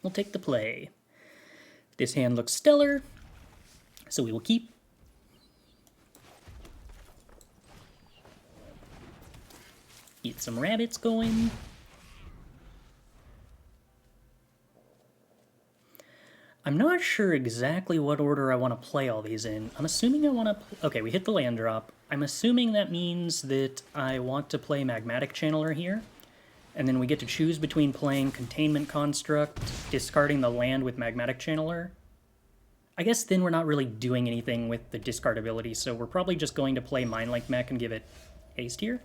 we'll take the play. This hand looks stellar, so we will keep. Get some rabbits going. I'm not sure exactly what order I want to play all these in. I'm assuming I want to... Okay, we hit the land drop. I'm assuming that means that I want to play Magmatic Channeler here. And then we get to choose between playing Containment Construct, discarding the land with Magmatic Channeler. I guess then we're not really doing anything with the discard ability, so we're probably just going to play Mindlink Mech and give it haste here.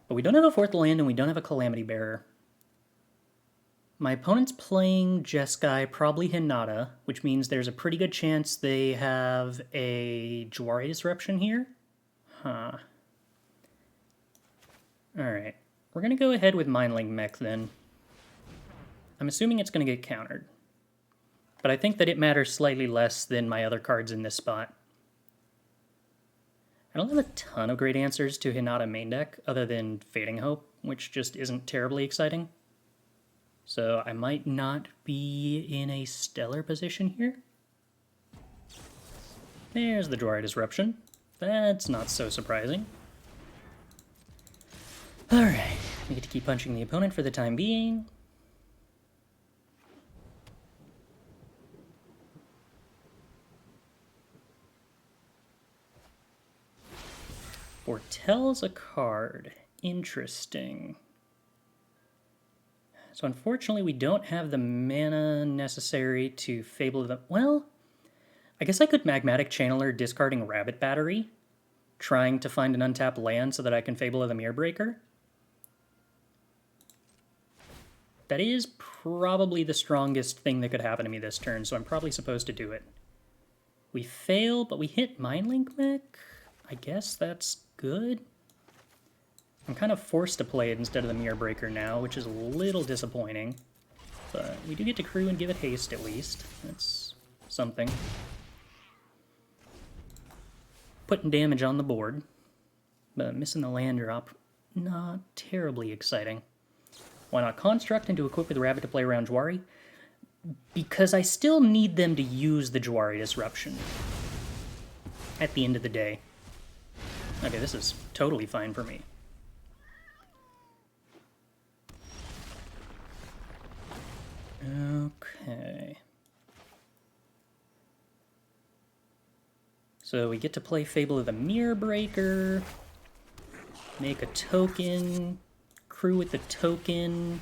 But we don't have a fourth land, and we don't have a Calamity Bearer. My opponent's playing Jeskai, probably Hinata, which means there's a pretty good chance they have a Jwari Disruption here. Huh. Alright. We're going to go ahead with Mindlink Mech, then. I'm assuming it's going to get countered. But I think that it matters slightly less than my other cards in this spot. I don't have a ton of great answers to Hinata main deck, other than Fading Hope, which just isn't terribly exciting. So I might not be in a stellar position here. There's the Jwari Disruption. That's not so surprising. Alright, we get to keep punching the opponent for the time being. Botelho's a card. Interesting. So unfortunately we don't have the mana necessary to Fable the... Well, I guess I could Magmatic Channeler discarding Rabbit Battery, trying to find an untapped land so that I can Fable of the Mirrorbreaker. That is probably the strongest thing that could happen to me this turn, so I'm probably supposed to do it. We fail, but we hit Mindlink Mech. I guess that's good. I'm kind of forced to play it instead of the Mirrorbreaker now, which is a little disappointing. But we do get to crew and give it haste at least. That's something. Putting damage on the board. But missing the land drop, not terribly exciting. Why not Construct and to equip with Rabbit to play around Jwari? Because I still need them to use the Jwari Disruption at the end of the day. Okay, this is totally fine for me. Okay. So we get to play Fable of the Mirrorbreaker, make a token, crew with the token,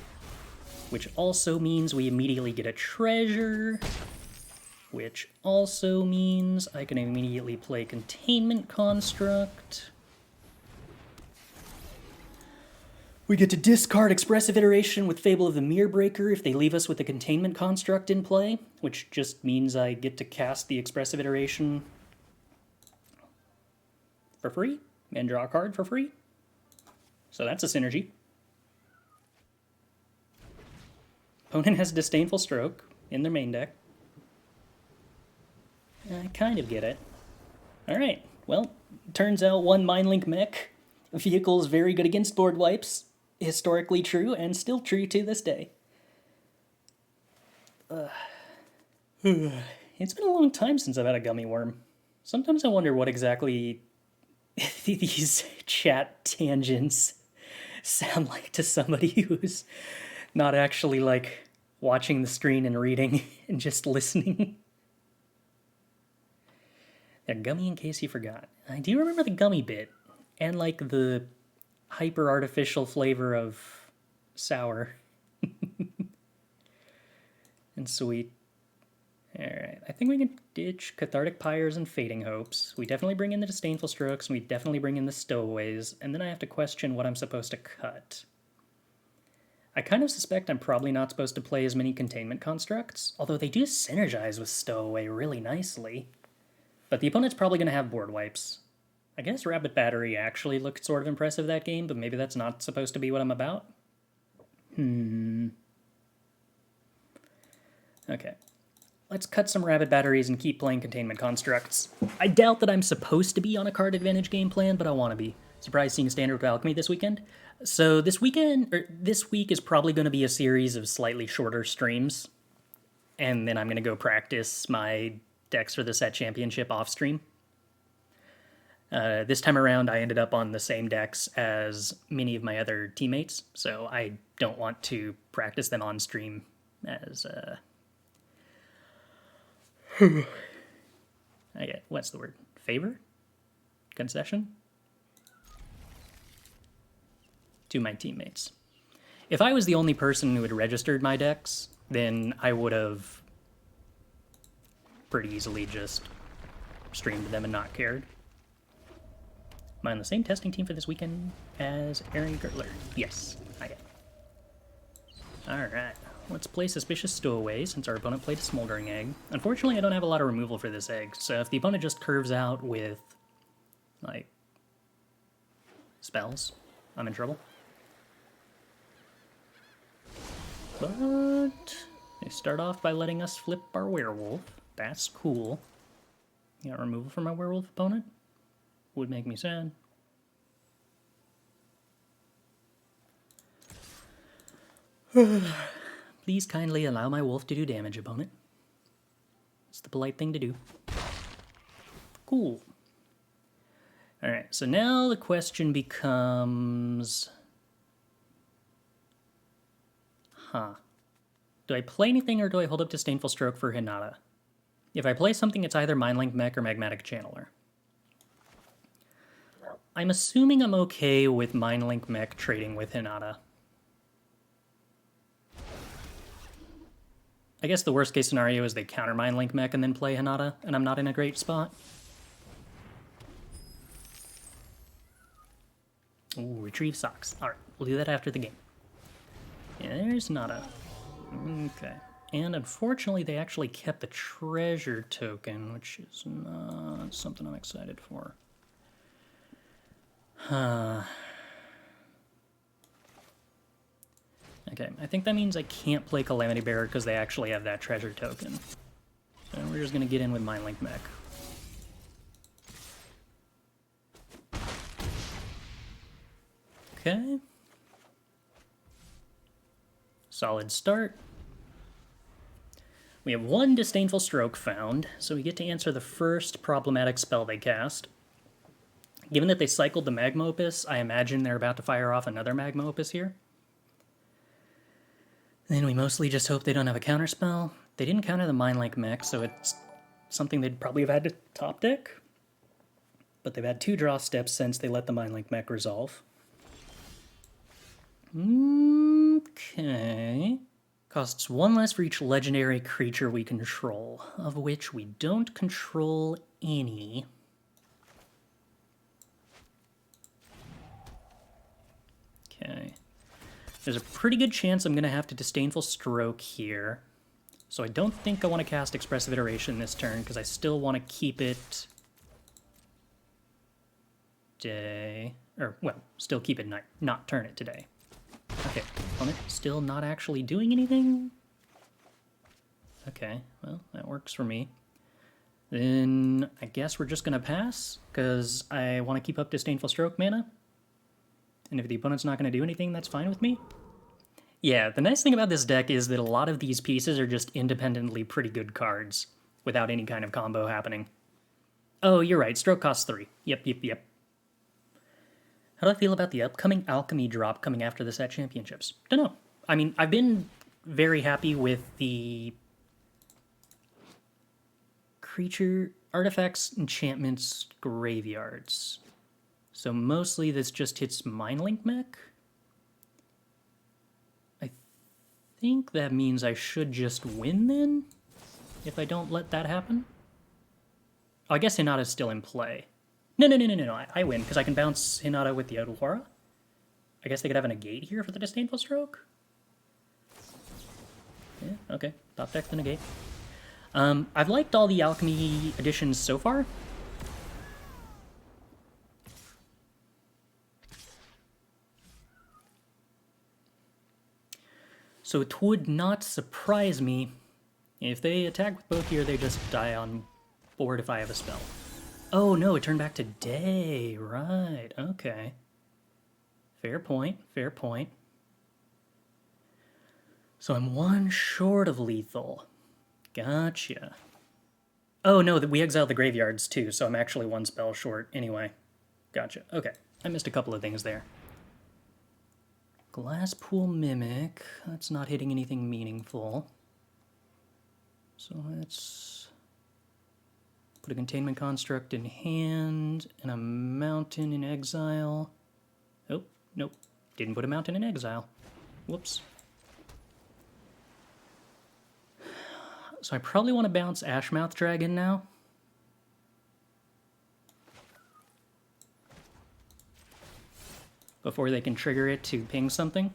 which also means we immediately get a treasure, which also means I can immediately play Containment Construct. We get to discard Expressive Iteration with Fable of the Mirrorbreaker if they leave us with a Containment Construct in play, which just means I get to cast the Expressive Iteration for free and draw a card for free. So that's a synergy. Opponent has Disdainful Stroke in their main deck. I kind of get it. Alright, well, turns out one Mindlink Mech vehicle is very good against board wipes. Historically true, and still true to this day. It's been a long time since I've had a gummy worm. Sometimes I wonder what exactly these chat tangents sound like to somebody who's not actually, like, watching the screen and reading and just listening. They're gummy in case you forgot. I do remember the gummy bit, and, like, the hyper-artificial flavor of sour. And sweet. Alright, I think we can ditch Cathartic Pyres and Fading Hopes. We definitely bring in the Disdainful Strokes, and we definitely bring in the Stowaways, and then I have to question what I'm supposed to cut. I kind of suspect I'm probably not supposed to play as many Containment Constructs, although they do synergize with Stowaway really nicely. But the opponent's probably going to have board wipes. I guess Rabbit Battery actually looked sort of impressive that game, but maybe that's not supposed to be what I'm about. Okay. Let's cut some Rabbit Batteries and keep playing Containment Constructs. I doubt that I'm supposed to be on a card advantage game plan, but I want to be. Surprised seeing Standard with Alchemy this weekend. So this week is probably going to be a series of slightly shorter streams, and then I'm going to go practice my decks for the set championship off stream. This time around, I ended up on the same decks as many of my other teammates, so I don't want to practice them on stream as I get, what's the word? Favor? Concession? To my teammates. If I was the only person who had registered my decks, then I would have pretty easily just streamed them and not cared. Am I on the same testing team for this weekend as Aaron Gertler? Yes, I am. Alright, let's play Suspicious Stowaway since our opponent played a Smoldering Egg. Unfortunately, I don't have a lot of removal for this egg, so if the opponent just curves out with, like, spells, I'm in trouble. But they start off by letting us flip our werewolf. That's cool. You got removal from my werewolf opponent? Would make me sad. Please kindly allow my wolf to do damage, opponent. It's the polite thing to do. Cool. Alright, so now the question becomes... Do I play anything or do I hold up Disdainful Stroke for Hinata? If I play something, it's either Mindlink Mech or Magmatic Channeler. I'm assuming I'm okay with Mindlink Mech trading with Hinata. I guess the worst case scenario is they counter Mindlink Mech and then play Hinata, and I'm not in a great spot. Ooh, retrieve socks. Alright, we'll do that after the game. Yeah, there's Hinata. Okay. And unfortunately, they actually kept the treasure token, which is not something I'm excited for. Okay, I think that means I can't play Calamity Bearer because they actually have that treasure token. So we're just going to get in with Mindlink Mech. Okay. Solid start. We have one Disdainful Stroke found, so we get to answer the first problematic spell they cast. Given that they cycled the Magma Opus, I imagine they're about to fire off another Magma Opus here. Then we mostly just hope they don't have a counterspell. They didn't counter the Mindlink Mech, so it's something they'd probably have had to top deck. But they've had 2 draw steps since they let the Mindlink Mech resolve. Okay. Costs 1 less for each legendary creature we control, of which we don't control any. Okay. There's a pretty good chance I'm going to have to Disdainful Stroke here. So I don't think I want to cast Expressive Iteration this turn, because I still want to keep it day. Or, well, still keep it night, not turn it today. Okay, opponent still not actually doing anything? Okay, well, that works for me. Then I guess we're just going to pass, because I want to keep up Disdainful Stroke mana. And if the opponent's not going to do anything, that's fine with me. Yeah, the nice thing about this deck is that a lot of these pieces are just independently pretty good cards, without any kind of combo happening. Oh, you're right, Stroke costs 3. Yep. How do I feel about the upcoming Alchemy drop coming after the set championships? Dunno. I mean, I've been very happy with the creature, artifacts, enchantments, graveyards. So mostly this just hits Mindlink Mech. I think that means I should just win then, if I don't let that happen. Oh, I guess Hinata's still in play. No, I win, because I can bounce Hinata with the Otawara. I guess they could have a negate here for the Disdainful Stroke? Yeah, okay. Top deck the negate. I've liked all the Alchemy additions so far. So it would not surprise me if they attack with both here, they just die on board if I have a spell. Oh no, it turned back to day. Right, okay. Fair point, fair point. So I'm one short of lethal. Gotcha. Oh no, we exiled the graveyards too, so I'm actually one spell short anyway. Gotcha. Okay, I missed a couple of things there. Glasspool Mimic. That's not hitting anything meaningful. So let's put a Containment Construct in hand and a Mountain in exile. Oh, nope. Didn't put a Mountain in exile. Whoops. So I probably want to bounce Ashmouth Dragon now. Before they can trigger it to ping something.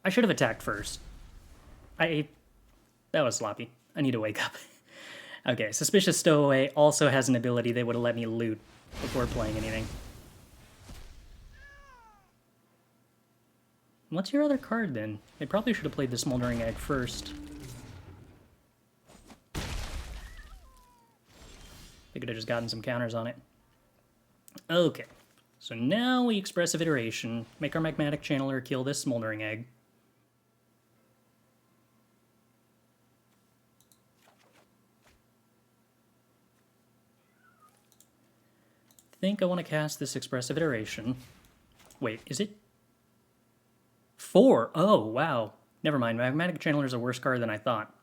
I should have attacked first. That was sloppy. I need to wake up. Okay, Suspicious Stowaway also has an ability that would have let me loot before playing anything. What's your other card then? They probably should have played the Smoldering Egg first. They could have just gotten some counters on it. Okay, so now we Expressive Iteration, make our Magmatic Channeler kill this Smoldering Egg. I think I want to cast this Expressive Iteration. Wait, is it 4? Oh, wow. Never mind, Magmatic Channeler is a worse card than I thought.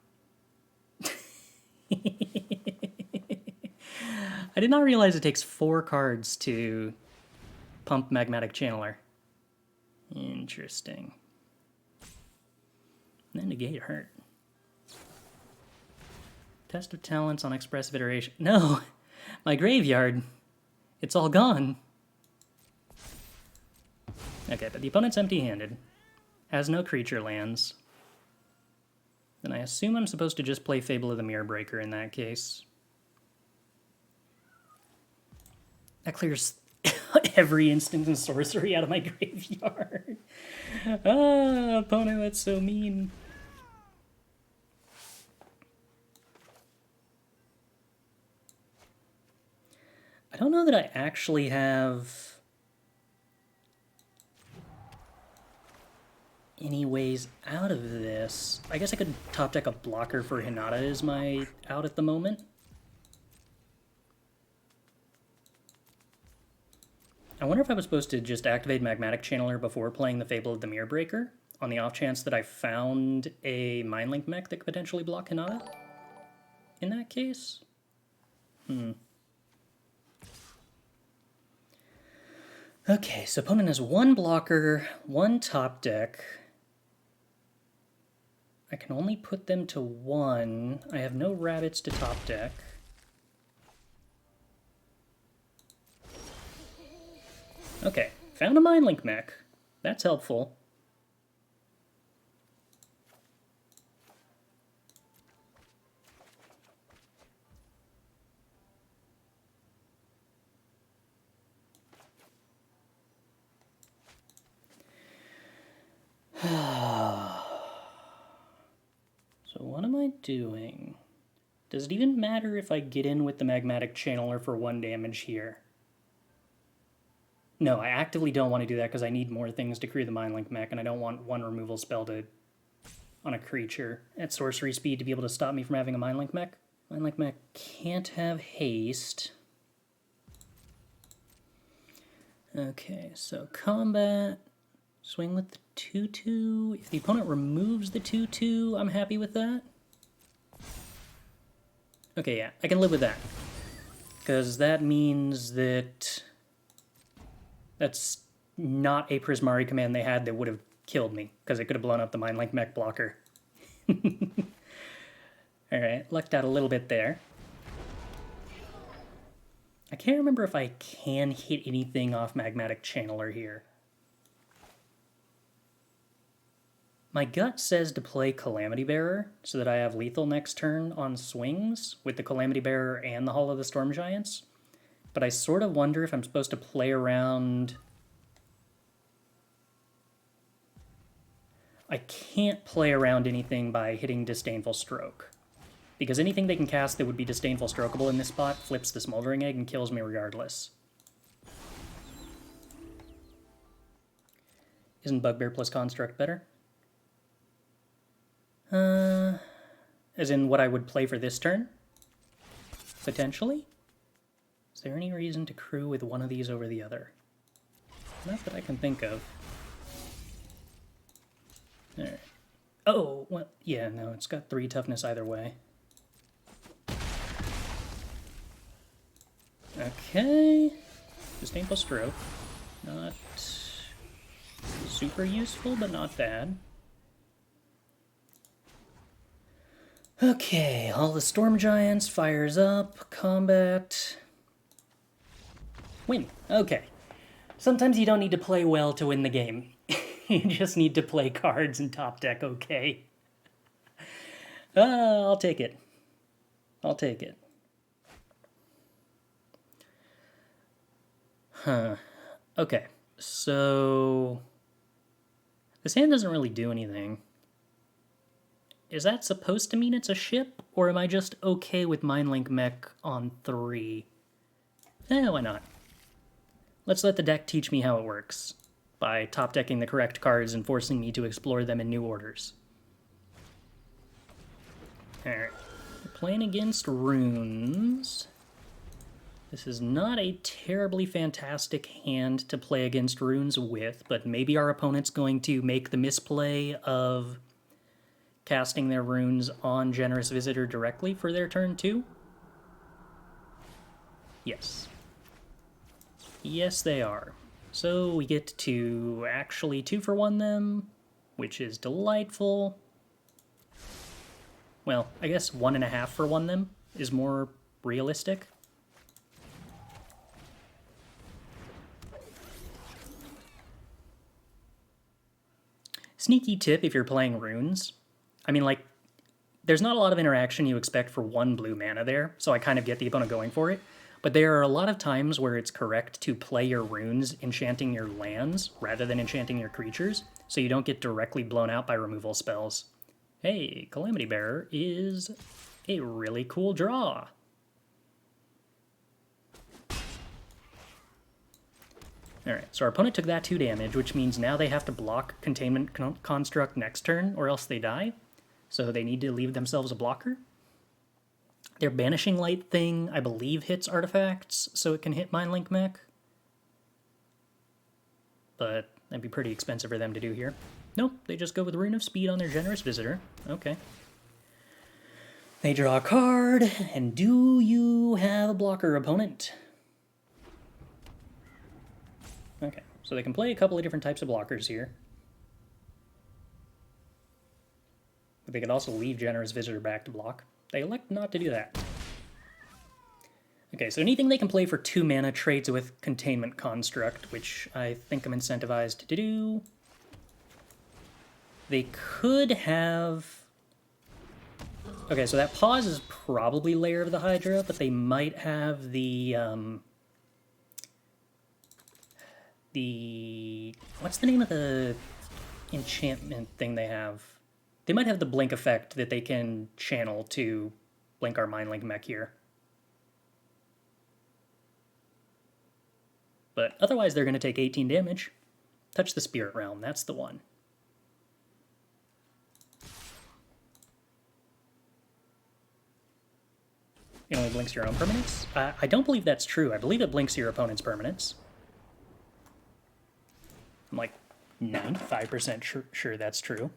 I did not realize it takes 4 cards to pump Magmatic Channeler. Interesting. And then negate hurt. Test of Talents on Expressive Iteration. No! My graveyard! It's all gone! Okay, but the opponent's empty-handed. Has no creature lands. Then I assume I'm supposed to just play Fable of the Mirror Breaker in that case. That clears every instant and sorcery out of my graveyard. Ah, opponent, that's so mean. I don't know that I actually have any ways out of this. I guess I could top deck a blocker for Hinata as my out at the moment. I wonder if I was supposed to just activate Magmatic Channeler before playing the Fable of the Mirror Breaker, on the off chance that I found a Mindlink Mech that could potentially block Hinata in that case? Okay, so opponent has 1 blocker, 1 top deck. I can only put them to 1. I have no rabbits to top deck. Okay, found a Mindlink Mech. That's helpful. So what am I doing? Does it even matter if I get in with the Magmatic Channeler for 1 damage here? No, I actively don't want to do that because I need more things to create the Mindlink Mech, and I don't want 1 removal spell to on a creature at sorcery speed to be able to stop me from having a Mindlink Mech. Mindlink Mech can't have haste. Okay, so combat, swing with the 2/2. If the opponent removes the 2/2, I'm happy with that. Okay, yeah, I can live with that. Because that means that that's not a Prismari command they had that would have killed me, because it could have blown up the Mindlink Mech blocker. Alright, lucked out a little bit there. I can't remember if I can hit anything off Magmatic Channeler here. My gut says to play Calamity Bearer, so that I have lethal next turn on swings with the Calamity Bearer and the Hall of the Storm Giants. But I sort of wonder if I'm supposed to play around... I can't play around anything by hitting Disdainful Stroke. Because anything they can cast that would be Disdainful Strokeable in this spot flips the Smoldering Egg and kills me regardless. Isn't Bugbear plus Construct better? As in what I would play for this turn? Potentially? Is there any reason to crew with one of these over the other? Not that I can think of. Alright. Oh, well, yeah, no, it's got 3 toughness either way. Okay. Disdainful Stroke. Not super useful, but not bad. Okay, all the Storm Giants, fires up, combat. Win. Okay. Sometimes you don't need to play well to win the game. You just need to play cards and top deck okay. I'll take it. I'll take it. Huh. Okay, so this hand doesn't really do anything. Is that supposed to mean it's a ship, or am I just okay with Mindlink Mech on 3? Why not? Let's let the deck teach me how it works, by top-decking the correct cards and forcing me to explore them in new orders. Alright, we're playing against runes. This is not a terribly fantastic hand to play against runes with, but maybe our opponent's going to make the misplay of casting their runes on Generous Visitor directly for their turn 2? Yes. Yes, they are. So we get to actually 2-for-1 them, which is delightful. Well, I guess 1.5-for-1 them is more realistic. Sneaky tip if you're playing runes. I mean, like, there's not a lot of interaction you expect for 1 blue mana there, so I kind of get the opponent going for it. But there are a lot of times where it's correct to play your runes enchanting your lands rather than enchanting your creatures, so you don't get directly blown out by removal spells. Hey, Calamity Bearer is a really cool draw. Alright, so our opponent took that 2 damage, which means now they have to block Containment Construct next turn, or else they die. So they need to leave themselves a blocker. Their Banishing Light thing, I believe, hits artifacts, so it can hit Mindlink Mech. But that'd be pretty expensive for them to do here. Nope, they just go with Rune of Speed on their Generous Visitor. Okay. They draw a card, and do you have a blocker, opponent? Okay, so they can play a couple of different types of blockers here. But they could also leave Generous Visitor back to block. They elect not to do that. Okay, so anything they can play for 2 mana trades with Containment Construct, which I think I'm incentivized to do. They could have... Okay, so that pause is probably Lair of the Hydra, but they might have the... What's the name of the enchantment thing they have? They might have the blink effect that they can channel to blink our Mindlink Mech here. But otherwise they're going to take 18 damage. Touch the Spirit Realm, that's the one. It only blinks your own permanents? I don't believe that's true. I believe it blinks your opponent's permanents. I'm like 95% sure that's true.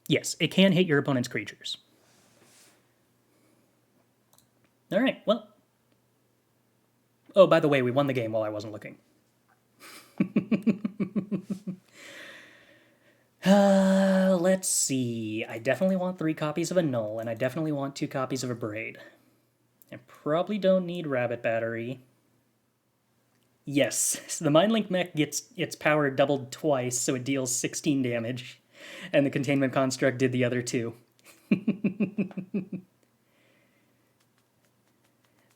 Yes, it can hit your opponent's creatures. All right, well. Oh, by the way, we won the game while I wasn't looking. Let's see. I definitely want 3 copies of Annul, and I definitely want 2 copies of Abrade. I probably don't need Rabbit Battery. Yes, so the Mindlink Mech gets its power doubled twice, so it deals 16 damage. And the Containment Construct did the other 2.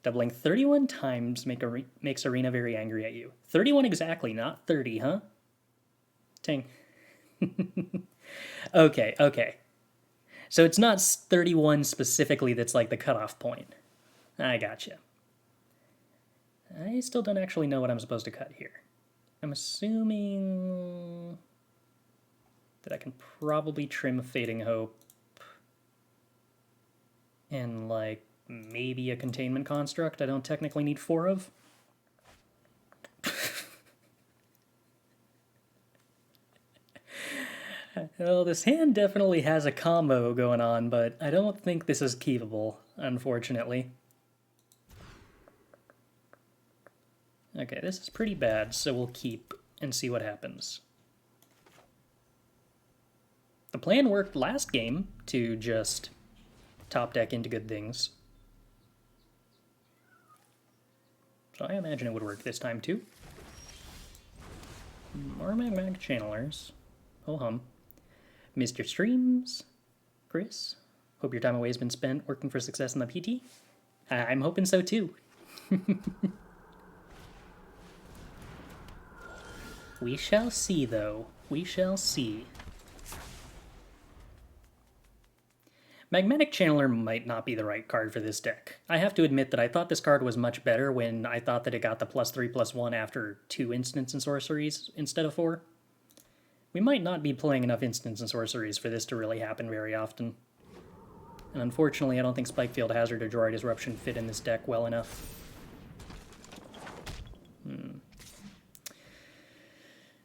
Doubling 31 times makes Arena very angry at you. 31 exactly, not 30, huh? Ting. Okay. So it's not 31 specifically that's like the cutoff point. I gotcha. I still don't actually know what I'm supposed to cut here. I'm assuming that I can probably trim Fading Hope and, like, maybe a Containment Construct I don't technically need 4 of. Well, this hand definitely has a combo going on, but I don't think this is keepable, unfortunately. Okay, this is pretty bad, so we'll keep and see what happens. The plan worked last game to just top deck into good things. So I imagine it would work this time too. More Magmatic Channelers. Ho hum. Mr. Streams. Chris. Hope your time away has been spent working for success in the PT. I'm hoping so too. We shall see, though. We shall see. Magmatic Channeler might not be the right card for this deck. I have to admit that I thought this card was much better when I thought that it got the +3/+1 after 2 instants and sorceries instead of 4. We might not be playing enough instants and sorceries for this to really happen very often. And unfortunately, I don't think Spikefield Hazard or Droid Disruption fit in this deck well enough.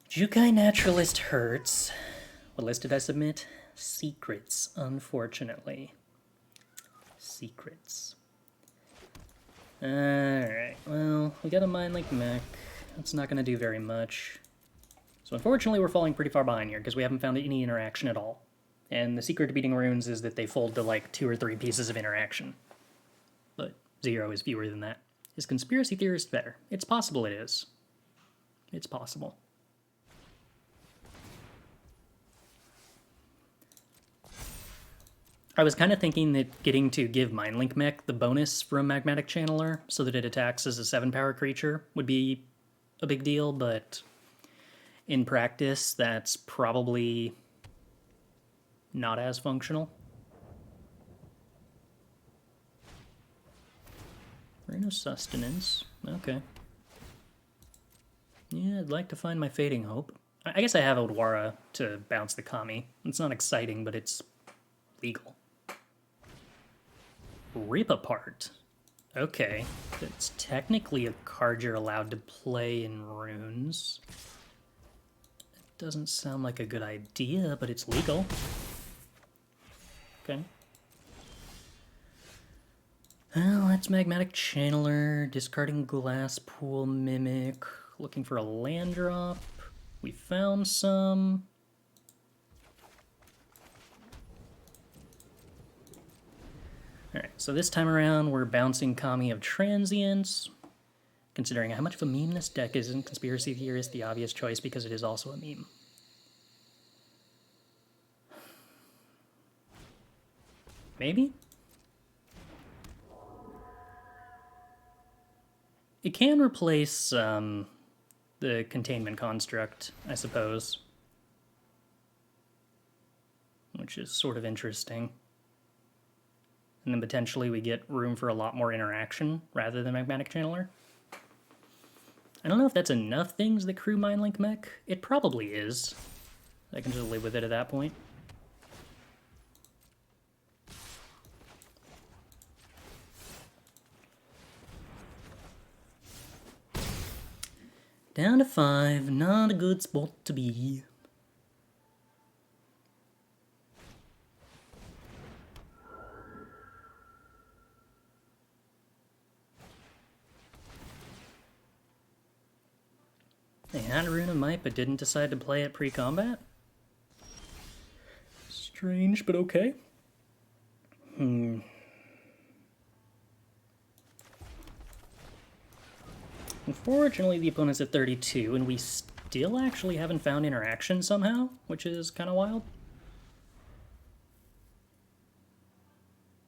Jukai Naturalist hurts. What list did I submit? Secrets, unfortunately. Secrets. Alright, well, we got a Mindlink Mech. That's not going to do very much. So unfortunately, we're falling pretty far behind here, because we haven't found any interaction at all. And the secret to beating runes is that they fold to like 2 or 3 pieces of interaction. But 0 is fewer than that. Is Conspiracy Theorist better? It's possible it is. It's possible. I was kind of thinking that getting to give Mindlink Mech the bonus from Magmatic Channeler so that it attacks as a 7-power creature would be a big deal, but in practice, that's probably not as functional. Reno Sustenance. Okay. Yeah, I'd like to find my Fading Hope. I guess I have Otawara to bounce the Kami. It's not exciting, but it's legal. Rip Apart. Okay. That's technically a card you're allowed to play in runes. It doesn't sound like a good idea, but it's legal. Okay. Well, that's Magmatic Channeler, discarding Glasspool Mimic, looking for a land drop. We found some. Alright, so this time around we're bouncing Kami of Transience. Considering how much of a meme this deck is in Conspiracy Theorist, the obvious choice because it is also a meme. Maybe? It can replace the Containment Construct, I suppose. Which is sort of interesting. And then potentially we get room for a lot more interaction rather than Magmatic Channeler. I don't know if that's enough things that crew Mindlink Mech. It probably is. I can just live with it at that point. Down to 5, not a good spot to be. They had Rune of Might but didn't decide to play it pre-combat? Strange, but okay. Unfortunately, the opponent's at 32, and we still actually haven't found interaction somehow, which is kind of wild.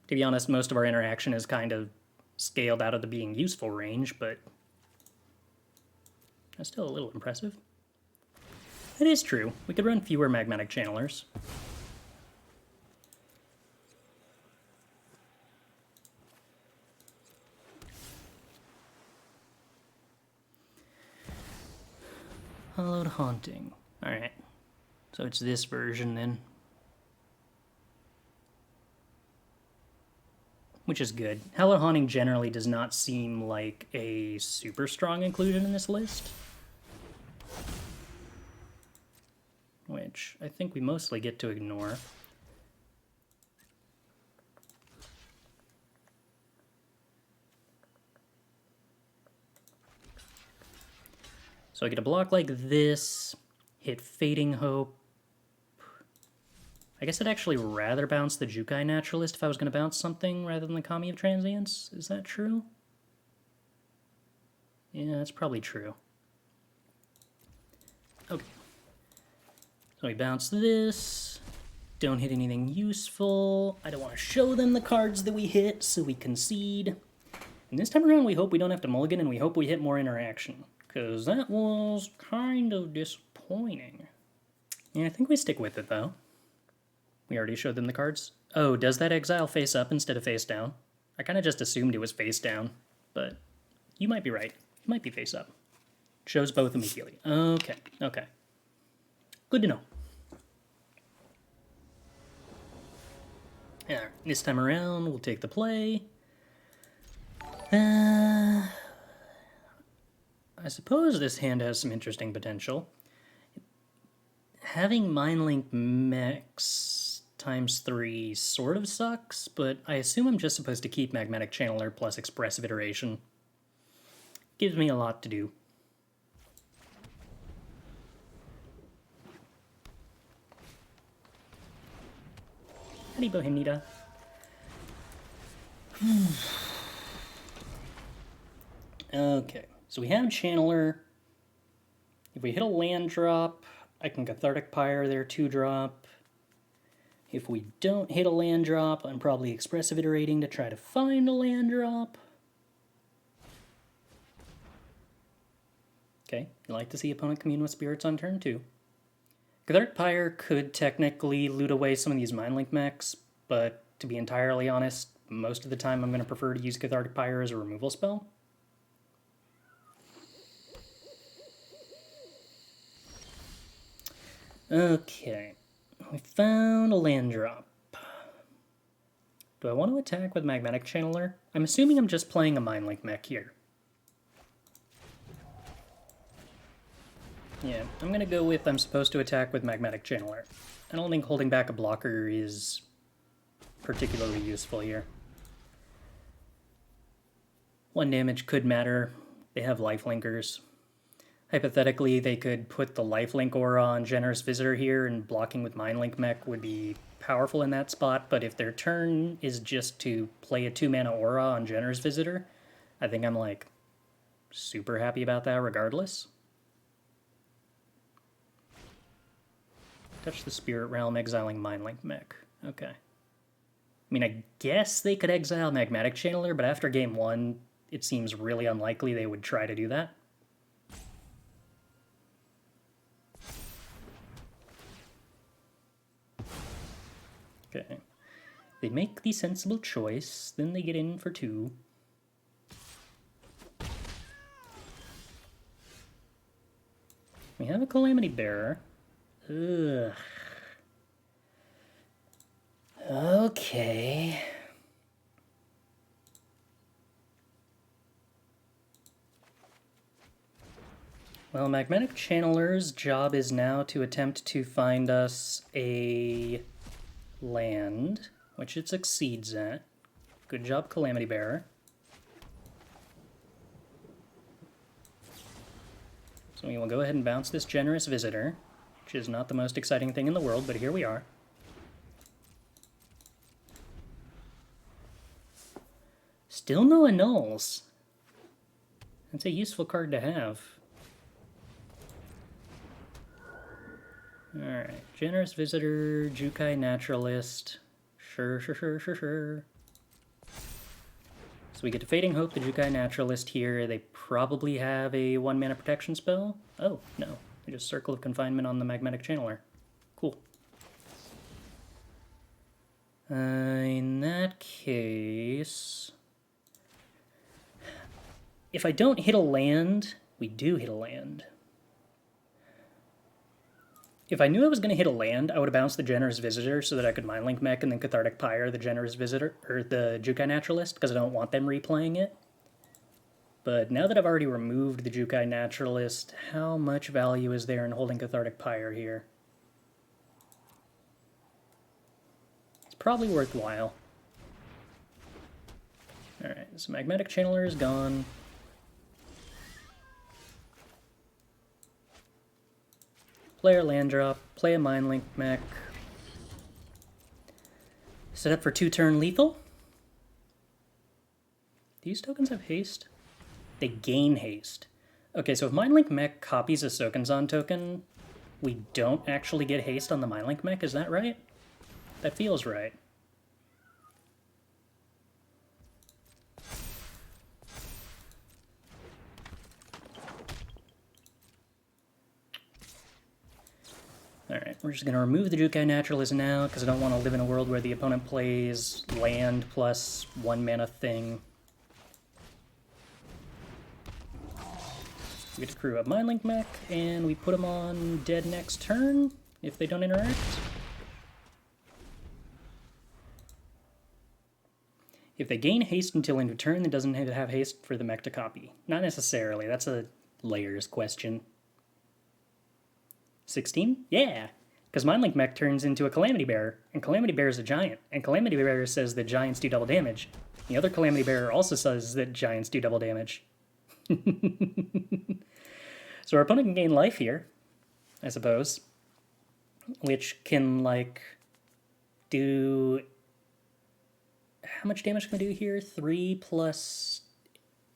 To be honest, most of our interaction is kind of scaled out of the being useful range, but that's still a little impressive. It is true. We could run fewer Magmatic Channelers. Hallowed Haunting. Alright. So it's this version then. Which is good. Hallowed Haunting generally does not seem like a super strong inclusion in this list. Which I think we mostly get to ignore. So I get a block like this, hit Fading Hope. I guess I'd actually rather bounce the Jukai Naturalist if I was going to bounce something rather than the Kami of Transience. Is that true? Yeah, that's probably true. Okay. So we bounce this. Don't hit anything useful. I don't want to show them the cards that we hit, so we concede. And this time around, we hope we don't have to mulligan, and we hope we hit more interaction. Because that was kind of disappointing. Yeah, I think we stick with it, though. We already showed them the cards. Oh, does that exile face up instead of face down? I kind of just assumed it was face down, but you might be right. It might be face up. Shows both immediately. Okay, okay. Good to know. Alright, this time around, we'll take the play. I suppose this hand has some interesting potential. Having Mindlink Mechs ×3 sort of sucks, but I assume I'm just supposed to keep Magmatic Channeler plus Expressive Iteration. Gives me a lot to do. Howdy, Bohemnita. Okay, so we have Channeler. If we hit a land drop, I can Cathartic Pyre their 2-drop. If we don't hit a land drop, I'm probably Expressive Iterating to try to find a land drop. Okay, you like to see opponent commune with spirits on turn 2. Cathartic Pyre could technically loot away some of these Mindlink Mechs, but to be entirely honest, most of the time I'm going to prefer to use Cathartic Pyre as a removal spell. Okay, we found a land drop. Do I want to attack with Magmatic Channeler? I'm assuming I'm just playing a Mindlink Mech here. Yeah, I'm going to go with I'm supposed to attack with Magmatic Channeler. I don't think holding back a blocker is particularly useful here. 1 damage could matter. They have lifelinkers. Hypothetically, they could put the lifelink aura on Generous Visitor here, and blocking with Mindlink Mech would be powerful in that spot, but if their turn is just to play a 2-mana aura on Generous Visitor, I think I'm, like, super happy about that regardless. Touch the Spirit Realm, exiling Mindlink Mech. Okay. I mean, I guess they could exile Magmatic Channeler, but after game 1, it seems really unlikely they would try to do that. Okay. They make the sensible choice, then they get in for 2. We have a Calamity Bearer. Ugh. Okay. Well, Magmatic Channeler's job is now to attempt to find us a land, which it succeeds at. Good job, Calamity Bearer. So we will go ahead and bounce this Generous Visitor, which is not the most exciting thing in the world, but here we are. Still no Annuls. That's a useful card to have. Alright, Generous Visitor, Jukai Naturalist. Sure. So we get to Fading Hope, the Jukai Naturalist here. They probably have a 1-mana protection spell. Oh, no. They just Circle of Confinement on the Magmatic Channeler. Cool. In that case... If I don't hit a land, we do hit a land. If I knew I was going to hit a land, I would have bounced the Generous Visitor so that I could Mindlink Mech and then Cathartic Pyre the Generous Visitor, or the Jukai Naturalist, because I don't want them replaying it. But now that I've already removed the Jukai Naturalist, how much value is there in holding Cathartic Pyre here? It's probably worthwhile. Alright, so Magmatic Channeler is gone. Play our land drop, play a Mindlink Mech. Set up for 2-turn lethal. These tokens have haste? They gain haste. Okay, so if Mindlink Mech copies a Sokenzan token, we don't actually get haste on the Mindlink Mech, is that right? That feels right. Alright, we're just going to remove the Jukai Naturalist now, because I don't want to live in a world where the opponent plays land plus 1 mana thing. We get to crew up Mindlink Mech, and we put them on dead next turn, if they don't interact. If they gain haste until end of turn, it doesn't have haste for the mech to copy. Not necessarily, that's a layers question. 16? Yeah! Because Mindlink Mech turns into a Calamity Bearer, and Calamity Bearer is a giant, and Calamity Bearer says that giants do double damage. The other Calamity Bearer also says that giants do double damage. So our opponent can gain life here, I suppose, which can, like, do... How much damage can we do here? 3 plus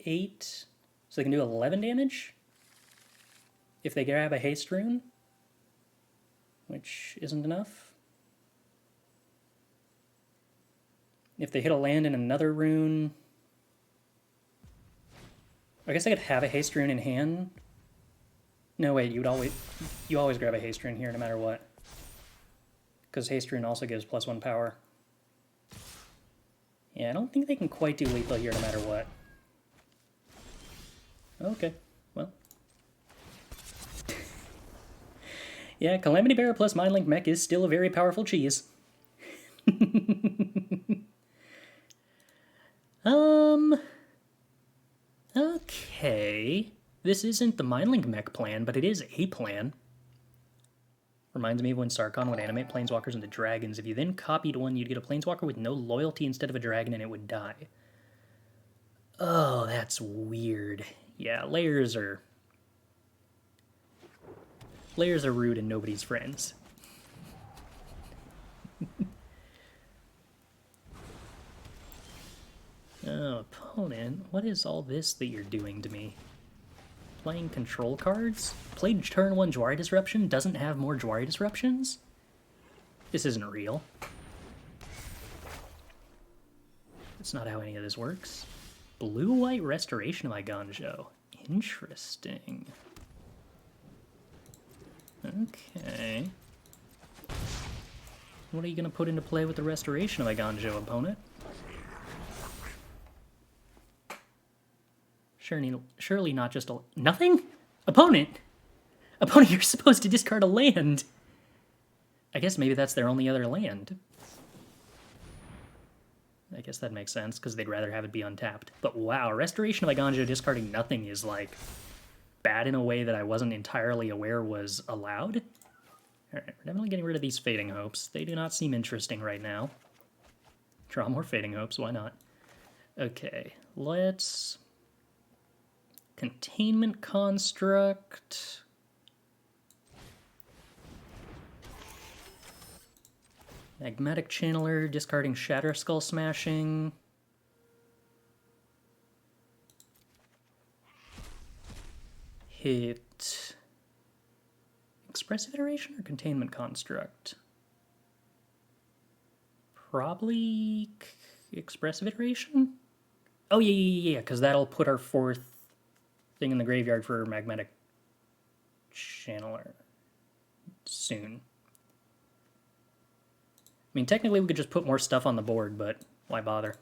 8? So they can do 11 damage? If they grab a haste rune? Which isn't enough. If they hit a land in another rune... I guess I could have a haste rune in hand. No, wait, you always grab a haste rune here no matter what. Because haste rune also gives +1 power. Yeah, I don't think they can quite do lethal here no matter what. Okay, well. Yeah, Calamity Bearer plus Mindlink Mech is still a very powerful cheese. Okay. This isn't the Mindlink Mech plan, but it is a plan. Reminds me of when Sarkon would animate planeswalkers into dragons. If you then copied one, you'd get a planeswalker with no loyalty instead of a dragon, and it would die. Oh, that's weird. Yeah, layers are rude and nobody's friends. Oh, opponent, what is all this that you're doing to me? Playing control cards? Played turn 1 Jwari Disruption, doesn't have more Jwari Disruptions? This isn't real. That's not how any of this works. Blue-white Restoration of Iganjo. Interesting. Okay. What are you going to put into play with the Restoration of Iganjo, opponent? Surely not just a... Nothing? Opponent? Opponent, you're supposed to discard a land. I guess maybe that's their only other land. I guess that makes sense, because they'd rather have it be untapped. But wow, Restoration of Iganjo discarding nothing is, like, bad in a way that I wasn't entirely aware was allowed. Alright, we're definitely getting rid of these Fading Hopes. They do not seem interesting right now. Draw more Fading Hopes, why not? Okay, let's... Containment Construct. Magmatic Channeler, discarding Shatterskull Smashing. Hit Expressive Iteration or Containment Construct? Probably Expressive Iteration? Oh, yeah, because that'll put our 4th thing in the graveyard for Magmatic Channeler soon. I mean, technically we could just put more stuff on the board, but why bother?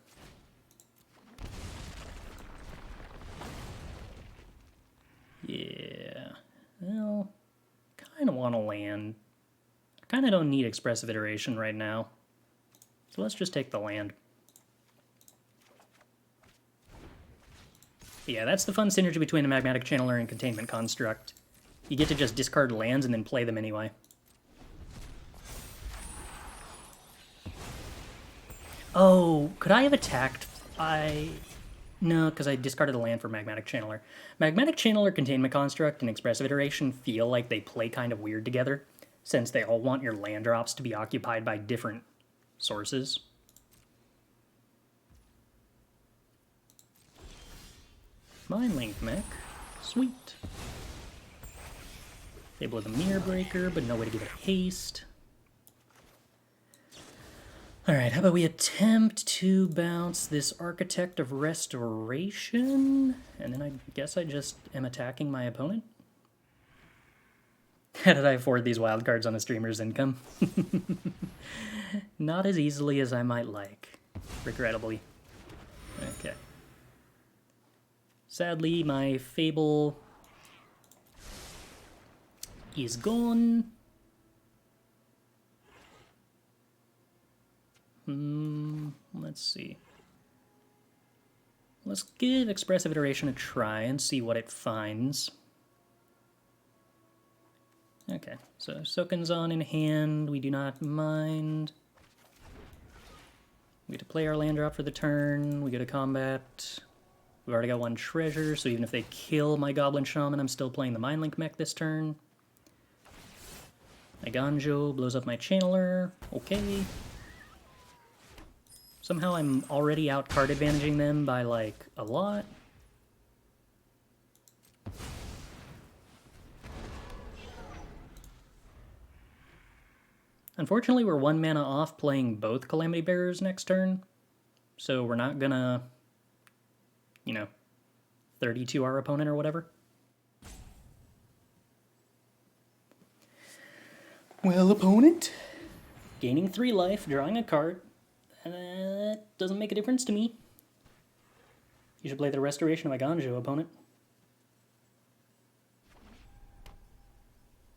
Yeah, well, kind of want to land. I kind of don't need Expressive Iteration right now, so let's just take the land. Yeah, that's the fun synergy between a Magmatic Channeler and Containment Construct. You get to just discard lands and then play them anyway. Oh, could I have attacked? No, because I discarded a land for Magmatic Channeler. Magmatic Channeler, Containment Construct, and Expressive Iteration feel like they play kind of weird together, since they all want your land drops to be occupied by different sources. Mindlink Mech. Sweet. Fable of the Mirror Breaker, but no way to give it haste. Alright, how about we attempt to bounce this Architect of Restoration? And then I guess I just am attacking my opponent? How did I afford these wildcards on a streamer's income? Not as easily as I might like, regrettably. Okay. Sadly, my Fable is gone. Let's see. Let's give Expressive Iteration a try and see what it finds. Okay, so Sokenzan in hand, we do not mind. We get to play our land drop for the turn, we go to combat. We've already got 1 treasure, so even if they kill my Goblin Shaman, I'm still playing the Mindlink Mech this turn. My Ganjo blows up my Channeler, okay. Somehow I'm already out card advantaging them by, like, a lot. Unfortunately, we're 1 mana off playing both Calamity Bearers next turn, so we're not gonna, you know, 32 our opponent or whatever. Well, opponent, gaining 3 life, drawing a card. That doesn't make a difference to me. You should play the Restoration of Iganjo, opponent.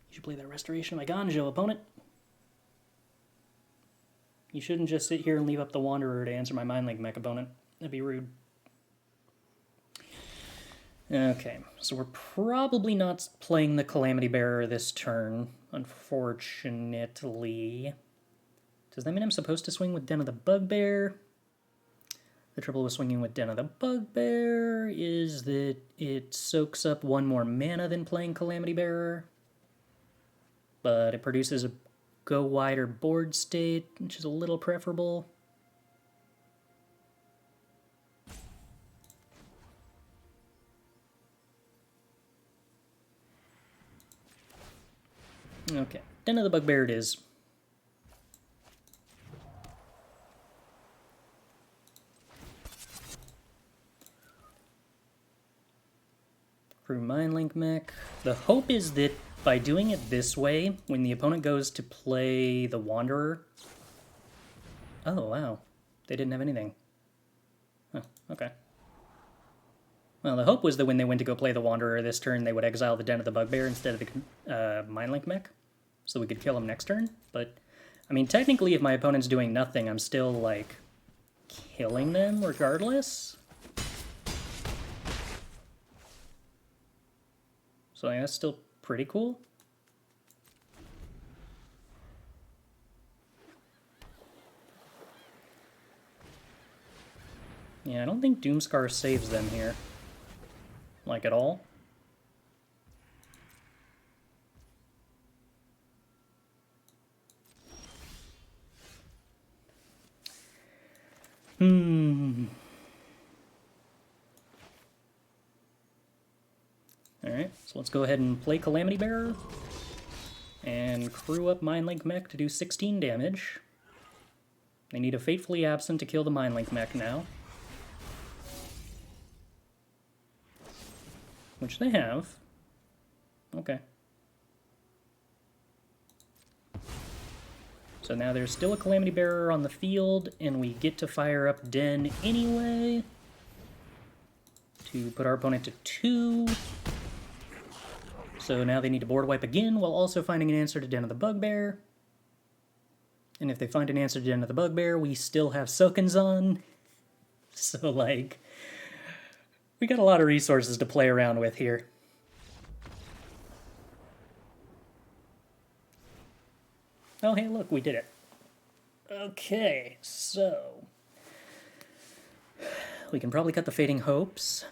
You should play the Restoration of Iganjo, opponent. You shouldn't just sit here and leave up the Wanderer to answer my Mindlink Mech, opponent. That'd be rude. Okay, so we're probably not playing the Calamity Bearer this turn, unfortunately. Does that mean I'm supposed to swing with Den of the Bugbear? The trouble with swinging with Den of the Bugbear is that it soaks up 1 more mana than playing Calamity Bearer. But it produces a go wider board state, which is a little preferable. Okay, Den of the Bugbear it is. Through Mindlink Mech. The hope is that by doing it this way, when the opponent goes to play the Wanderer... Oh, wow. They didn't have anything. Oh, okay. Well, the hope was that when they went to go play the Wanderer this turn, they would exile the Den of the Bugbear instead of the Mindlink Mech, so we could kill him next turn. But, I mean, technically, if my opponent's doing nothing, I'm still, like, killing them regardless. So I think that's still pretty cool. Yeah, I don't think Doomscar saves them here. Like, at all. Alright, so let's go ahead and play Calamity Bearer. And crew up Mindlink Mech to do 16 damage. They need a Fatefully Absent to kill the Mindlink Mech now. which they have. Okay. So now there's still a Calamity Bearer on the field, and we get to fire up Den anyway to put our opponent to 2. So now they need to board wipe again while also finding an answer to Den of the Bugbear. And if they find an answer to Den of the Bugbear, we still have Sokenzan. So, like, we got a lot of resources to play around with here. Oh, hey, look, we did it. Okay, so we can probably cut the Fading Hopes.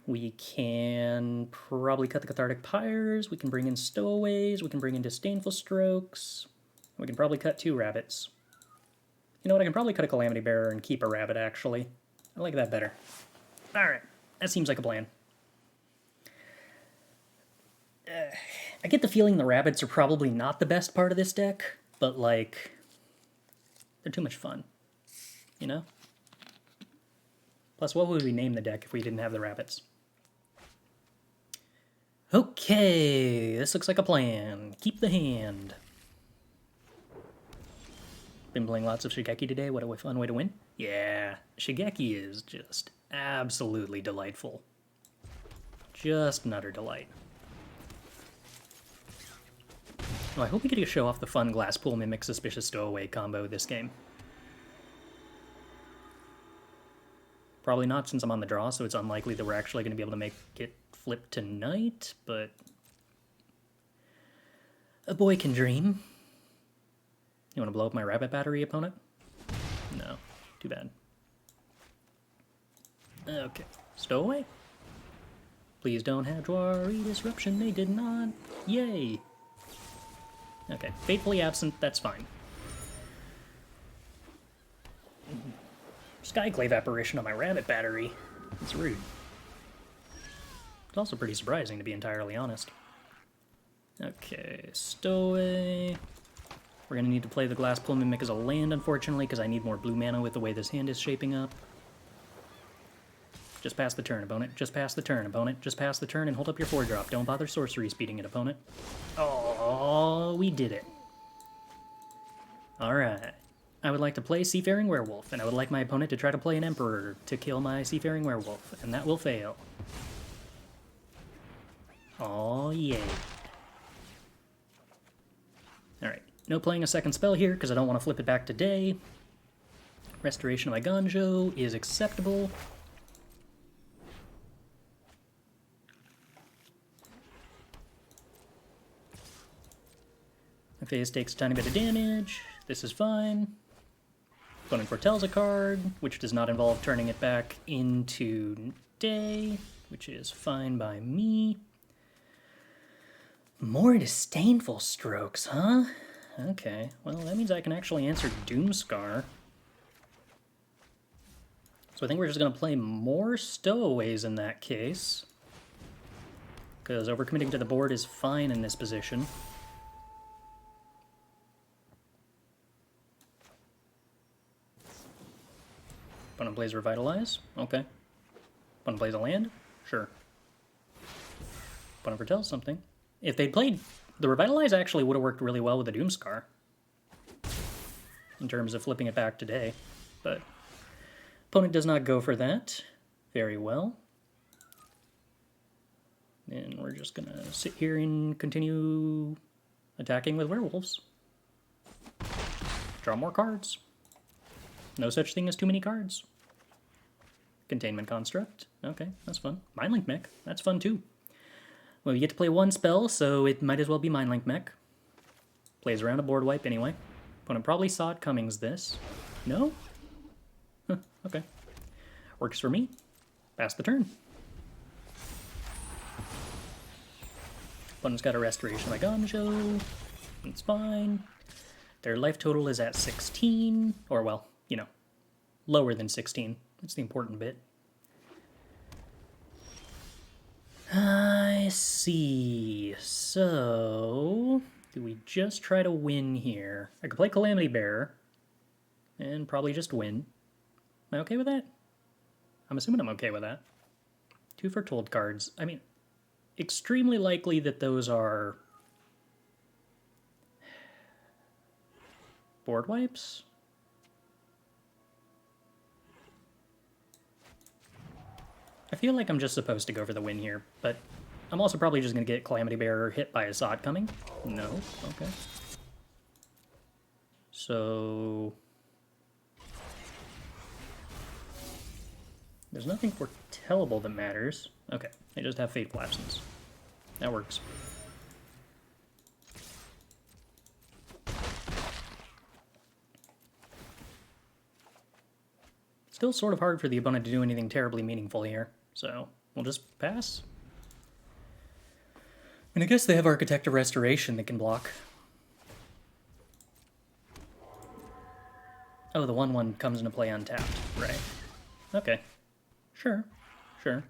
We can probably cut the Cathartic Pyres. We can bring in Stowaways. We can bring in Disdainful Strokes. We can probably cut 2 rabbits. You know what? I can probably cut a Calamity Bearer and keep a rabbit, actually. I like that better. Alright, that seems like a plan. I get the feeling the rabbits are probably not the best part of this deck, but, like, they're too much fun, you know? Plus, what would we name the deck if we didn't have the rabbits? Okay, this looks like a plan. Keep the hand. Been playing lots of Shigeki today. What a fun way to win. Yeah, Shigeki is just absolutely delightful. Just an utter delight. Oh, I hope we get to show off the fun Glasspool Mimic Suspicious Stowaway combo this game. Probably not, since I'm on the draw, so it's unlikely that we're actually going to be able to make it flip tonight, but a boy can dream. You want to blow up my rabbit battery, opponent? No. Too bad. Okay. Stowaway? Please don't have Jwari Disruption. They did not. Yay! Okay. Fatefully Absent, that's fine. Skyclave Apparition on my rabbit battery. It's rude. It's also pretty surprising, to be entirely honest. Okay, Stowaway. We're going to need to play the Glasspool Mimic as a land, unfortunately, because I need more blue mana with the way this hand is shaping up. Just pass the turn, opponent. Just pass the turn, opponent. Just pass the turn and hold up your 4-drop. Don't bother sorcery speeding it, opponent. Oh, we did it. Alright. I would like to play Seafaring Werewolf, and I would like my opponent to try to play an Emperor to kill my Seafaring Werewolf, and that will fail. Oh, yay. Alright. No playing a second spell here, because I don't want to flip it back to day. Restoration of my Ganjo is acceptable. My face takes a tiny bit of damage. This is fine. Opponent foretells a card, which does not involve turning it back into day, which is fine by me. More Disdainful Strokes, huh? Okay, well, that means I can actually answer Doomscar. So I think we're just going to play more Stowaways in that case, because overcommitting to the board is fine in this position. Opponent plays Revitalize? Okay. Opponent plays a land? Sure. Opponent foretells something. If they'd played... The Revitalize actually would have worked really well with the Doomscar, in terms of flipping it back today, but opponent does not go for that. Very well. And we're just gonna sit here and continue attacking with werewolves. Draw more cards. No such thing as too many cards. Containment Construct. Okay, that's fun. Mindlink Mech. That's fun too. Well, you get to play one spell, so it might as well be Mindlink Mech. Plays around a board wipe anyway. Opponent probably saw it comings this. No? Huh, okay. Works for me. Pass the turn. Opponent's got a Restoration by Ganjo. It's fine. Their life total is at 16. Or, well, you know, lower than 16. That's the important bit. I see. So, do we just try to win here? I could play Calamity Bearer and probably just win. Am I okay with that? I'm assuming I'm okay with that. 2 foretold cards. I mean, extremely likely that those are board wipes. I feel like I'm just supposed to go for the win here, but I'm also probably just going to get Calamity Bearer hit by a Sod coming. No, okay. So there's nothing foretellable that matters. Okay, I just have Fateful Absence. That works. Still sort of hard for the opponent to do anything terribly meaningful here, so we'll just pass. And I guess they have Architect of Restoration that can block. Oh, the 1/1 comes into play untapped. Right. Okay. Sure. Sure.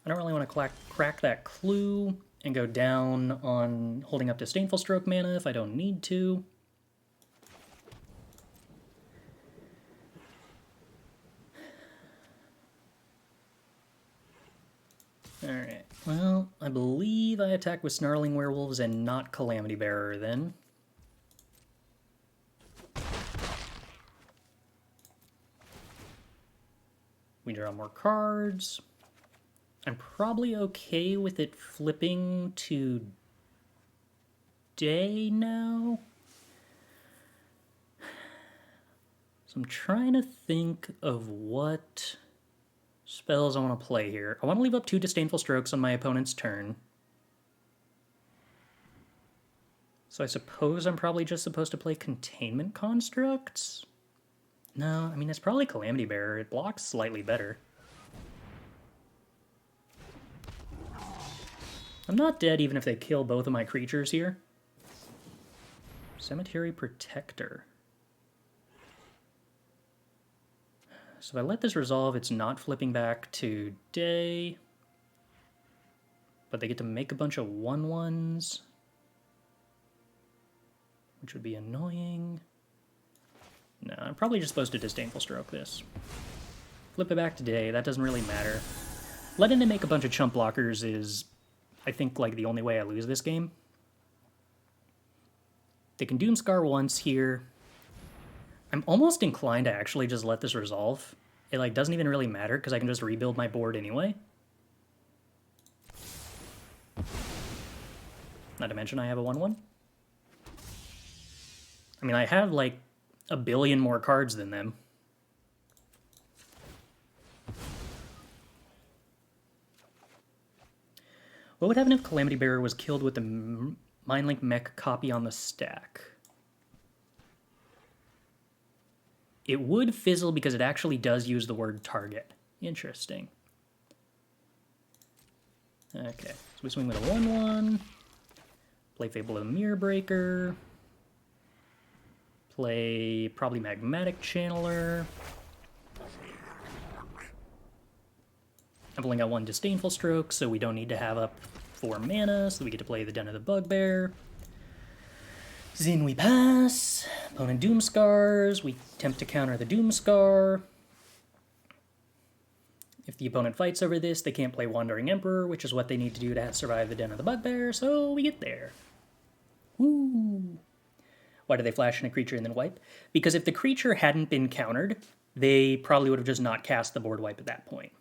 I don't really want to crack that clue and go down on holding up Disdainful Stroke mana if I don't need to. Alright, well, I believe I attack with Snarling Werewolves and not Calamity Bearer then. We draw more cards. I'm probably okay with it flipping to day now. So I'm trying to think of what spells I want to play here. I want to leave up 2 Disdainful Strokes on my opponent's turn. So I suppose I'm probably just supposed to play Containment Constructs? No, I mean, it's probably Calamity Bearer. It blocks slightly better. I'm not dead even if they kill both of my creatures here. Cemetery Protector. So if I let this resolve, it's not flipping back to day. But they get to make a bunch of 1/1s. Which would be annoying. No, I'm probably just supposed to Disdainful Stroke this. Flip it back to day, that doesn't really matter. Letting them make a bunch of chump blockers is, I think, like the only way I lose this game. They can Doomscar once here. I'm almost inclined to actually just let this resolve. It like doesn't even really matter because I can just rebuild my board anyway. Not to mention I have a 1/1. I mean, I have like a billion more cards than them. What would happen if Calamity Bearer was killed with the Mindlink Mech copy on the stack? It would fizzle because it actually does use the word target. Interesting. Okay, so we swing with a 1/1. Play Fable with a Mirror Breaker. Play probably Magmatic Channeler. I'm pulling out 1 Disdainful Stroke, so we don't need to have up 4 mana, so we get to play the Den of the Bugbear. Then we pass. Opponent Doomscars. We attempt to counter the Doomscar. If the opponent fights over this, they can't play Wandering Emperor, which is what they need to do to survive the Den of the Bugbear, so we get there. Woo! Why do they flash in a creature and then wipe? Because if the creature hadn't been countered, they probably would have just not cast the board wipe at that point.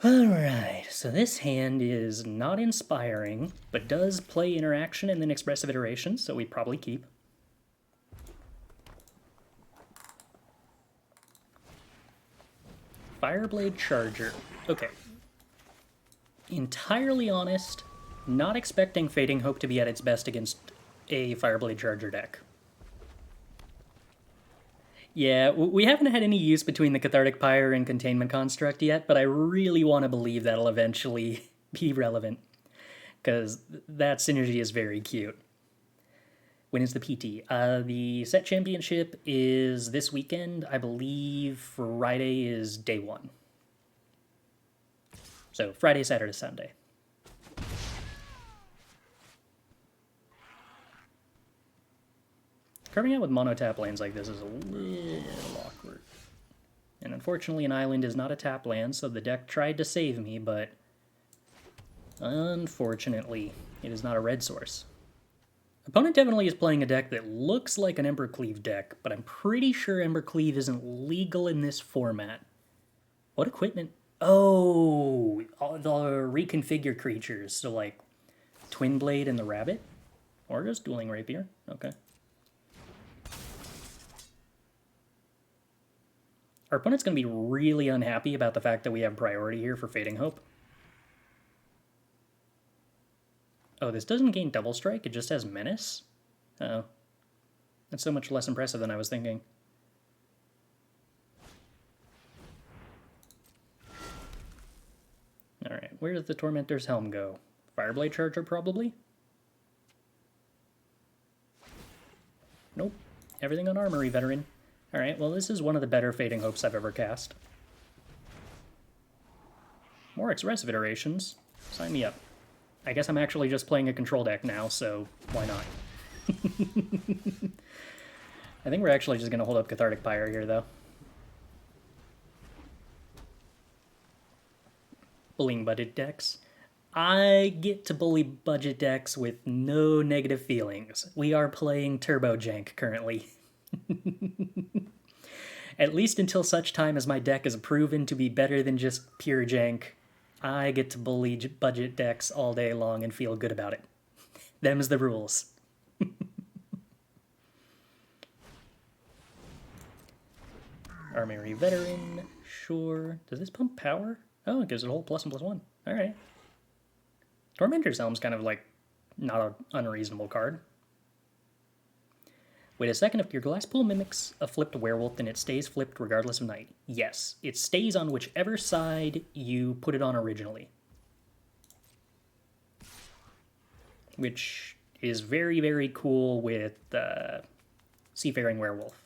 Alright, so this hand is not inspiring, but does play Interaction and then Expressive Iteration, so we probably keep. Fireblade Charger. Okay. Entirely honest, not expecting Fading Hope to be at its best against a Fireblade Charger deck. Yeah, we haven't had any use between the Cathartic Pyre and Containment Construct yet, but I really want to believe that'll eventually be relevant, because that synergy is very cute. When is the PT? The set championship is this weekend. I believe Friday is day 1. So Friday, Saturday, Sunday. Carving out with mono tap lanes like this is a little awkward. And unfortunately, an island is not a tap land, so the deck tried to save me, but unfortunately, it is not a red source. Opponent definitely is playing a deck that looks like an Embercleave deck, but I'm pretty sure Embercleave isn't legal in this format. What equipment? Oh, all the reconfigure creatures, so like Twin Blade and the Rabbit? Or just Dueling Rapier, okay. Our opponent's going to be really unhappy about the fact that we have priority here for Fading Hope. Oh, this doesn't gain Double Strike, it just has Menace? Uh-oh. That's so much less impressive than I was thinking. Alright, where does the Tormentor's Helm go? Fireblade Charger, probably? Nope. Everything on Armory Veteran. Alright, well this is one of the better Fading Hopes I've ever cast. More Expressive Iterations. Sign me up. I guess I'm actually just playing a control deck now, so why not? I think we're actually just going to hold up Cathartic Pyre here, though. Bullying budget decks. I get to bully budget decks with no negative feelings. We are playing Turbo Jank currently. At least until such time as my deck is proven to be better than just pure jank, I get to bully budget decks all day long and feel good about it. Them's the rules. Armory Veteran, sure. Does this pump power? Oh, it gives it a whole +1/+1. Alright. Tormentor's Helm's kind of like not an unreasonable card. Wait a second, if your Glasspool mimics a flipped werewolf, then it stays flipped regardless of night. Yes, it stays on whichever side you put it on originally. Which is very, very cool with Seafaring Werewolf.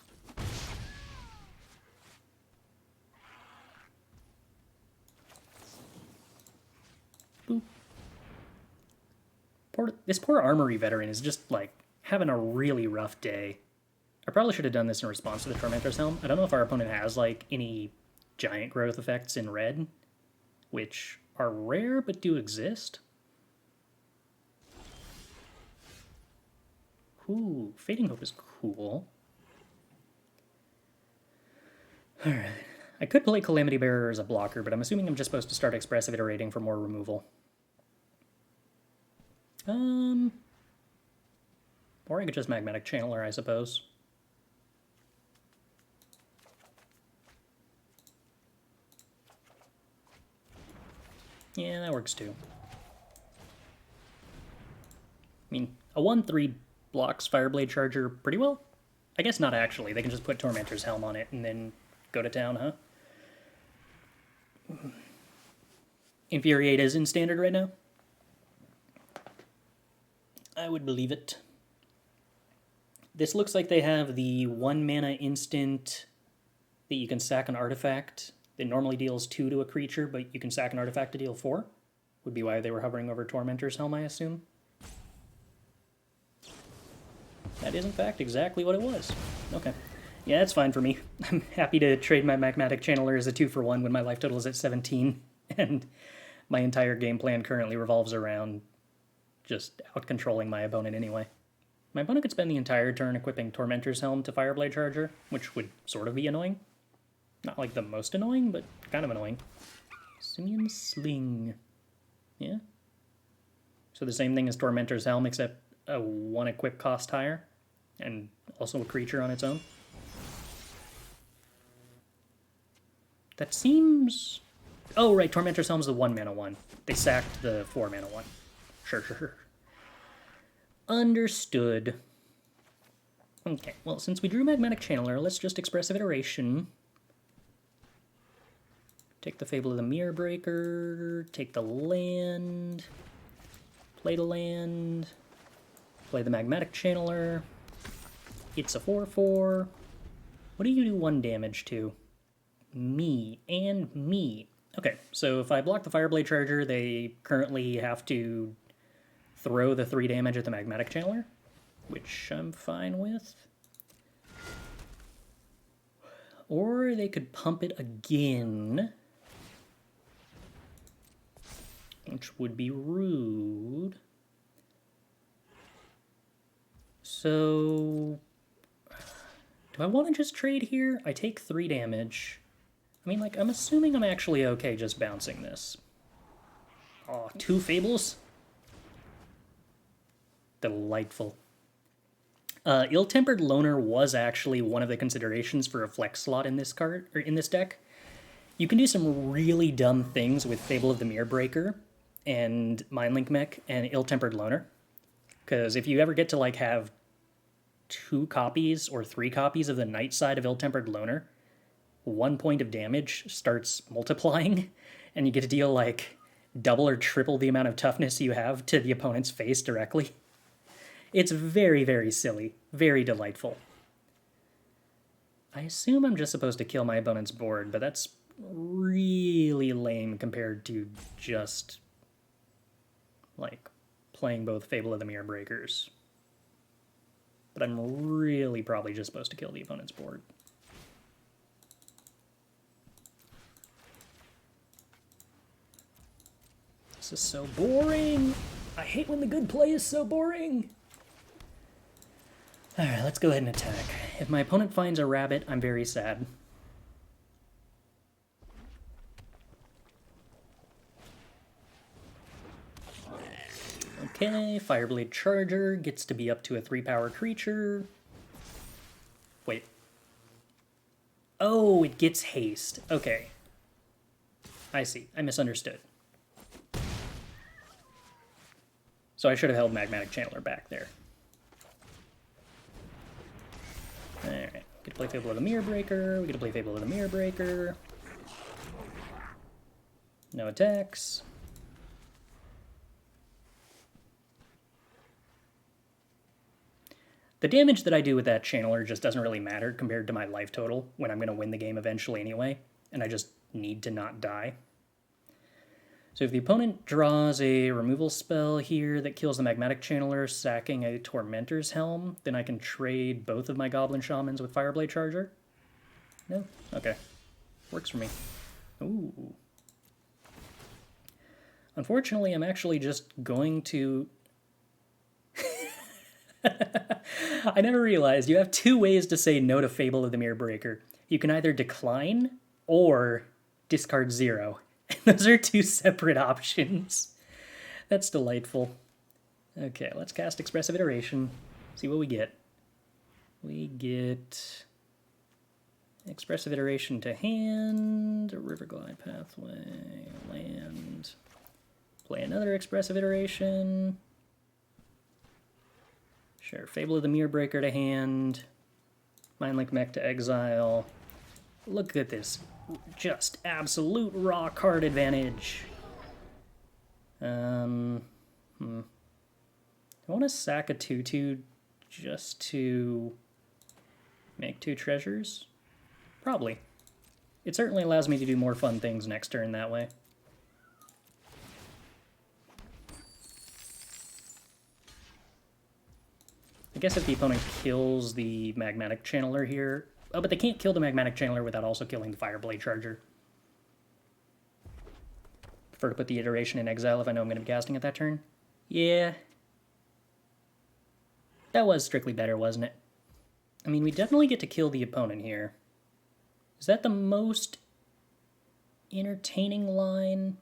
Boop. This poor Armory Veteran is just, like, having a really rough day. I probably should have done this in response to the Tormentor's Helm. I don't know if our opponent has, like, any giant growth effects in red, which are rare but do exist. Ooh, Fading Hope is cool. Alright. I could play Calamity Bearer as a blocker, but I'm assuming I'm just supposed to start Expressive Iterating for more removal. Or I could just Magmatic Channeler, I suppose. Yeah, that works too. I mean, a 1/3 blocks Fireblade Charger pretty well. I guess not actually. They can just put Tormentor's Helm on it and then go to town, huh? Infuriate is in standard right now? I would believe it. This looks like they have the 1 mana instant that you can sack an artifact that normally deals 2 to a creature, but you can sack an artifact to deal 4. Would be why they were hovering over Tormentor's Helm, I assume. That is, in fact, exactly what it was. Okay. Yeah, that's fine for me. I'm happy to trade my Magmatic Channeler as a 2-for-1 when my life total is at 17, and my entire game plan currently revolves around just out-controlling my opponent anyway. My opponent could spend the entire turn equipping Tormentor's Helm to Fireblade Charger, which would sort of be annoying. Not like the most annoying, but kind of annoying. Simian Sling. Yeah? So the same thing as Tormentor's Helm, except a 1 equip cost higher, and also a creature on its own. That seems... Oh, right, Tormentor's Helm's the 1 mana one. They sacked the 4 mana one. Sure. Understood. Okay, well, since we drew Magmatic Channeler, let's just Expressive Iteration. Take the Fable of the Mirror Breaker, take the land, play the land, play the Magmatic Channeler. It's a 4/4. What do you do 1 damage to? Me and me. Okay, so if I block the Fireblade Charger, they currently have to throw the 3 damage at the Magmatic Channeler, which I'm fine with. Or they could pump it again, which would be rude. So, do I want to just trade here? I take 3 damage. I mean, like, I'm assuming I'm actually okay just bouncing this. Oh, 2 Fables? Delightful. Ill-Tempered Loner was actually one of the considerations for a flex slot in this card, or in this deck. You can do some really dumb things with Fable of the Mirror Breaker and Mindlink Mech and Ill-Tempered Loner. Because if you ever get to like have 2 copies or 3 copies of the night side of Ill-Tempered Loner, 1 point of damage starts multiplying, and you get to deal like double or triple the amount of toughness you have to the opponent's face directly. It's very, very silly. Very delightful. I assume I'm just supposed to kill my opponent's board, but that's really lame compared to just, like, playing both Fable of the Mirror Breakers. But I'm really probably just supposed to kill the opponent's board. This is so boring! I hate when the good play is so boring! Alright, let's go ahead and attack. If my opponent finds a rabbit, I'm very sad. Okay, Fireblade Charger gets to be up to a 3-power creature. Wait. Oh, it gets haste. Okay. I see. I misunderstood. So I should have held Magmatic Channeler back there. Alright, we get to play Fable of the Mirror Breaker, we get to play Fable of the Mirror Breaker. No attacks. The damage that I do with that Channeler just doesn't really matter compared to my life total when I'm going to win the game eventually anyway, and I just need to not die. So if the opponent draws a removal spell here that kills the Magmatic Channeler, sacking a Tormentor's Helm, then I can trade both of my Goblin Shamans with Fireblade Charger? No? Okay. Works for me. Ooh. Unfortunately, I'm actually just going to... I never realized you have 2 ways to say no to Fable of the Mirror Breaker. You can either decline or discard 0. Those are 2 separate options. That's delightful. Okay, let's cast Expressive Iteration. See what we get. We get Expressive Iteration to hand, Riverglide Pathway, land. Play another Expressive Iteration. Sure, Fable of the Mirror Breaker to hand. Mindlink Mech to exile. Look at this. Just absolute raw card advantage. I want to sack a 2/2 just to make 2 treasures? Probably. It certainly allows me to do more fun things next turn that way. I guess if the opponent kills the Magmatic Channeler here... Oh, but they can't kill the Magmatic Channeler without also killing the Fireblade Charger. Prefer to put the Iteration in exile if I know I'm going to be casting it that turn? Yeah. That was strictly better, wasn't it? I mean, we definitely get to kill the opponent here. Is that the most entertaining line?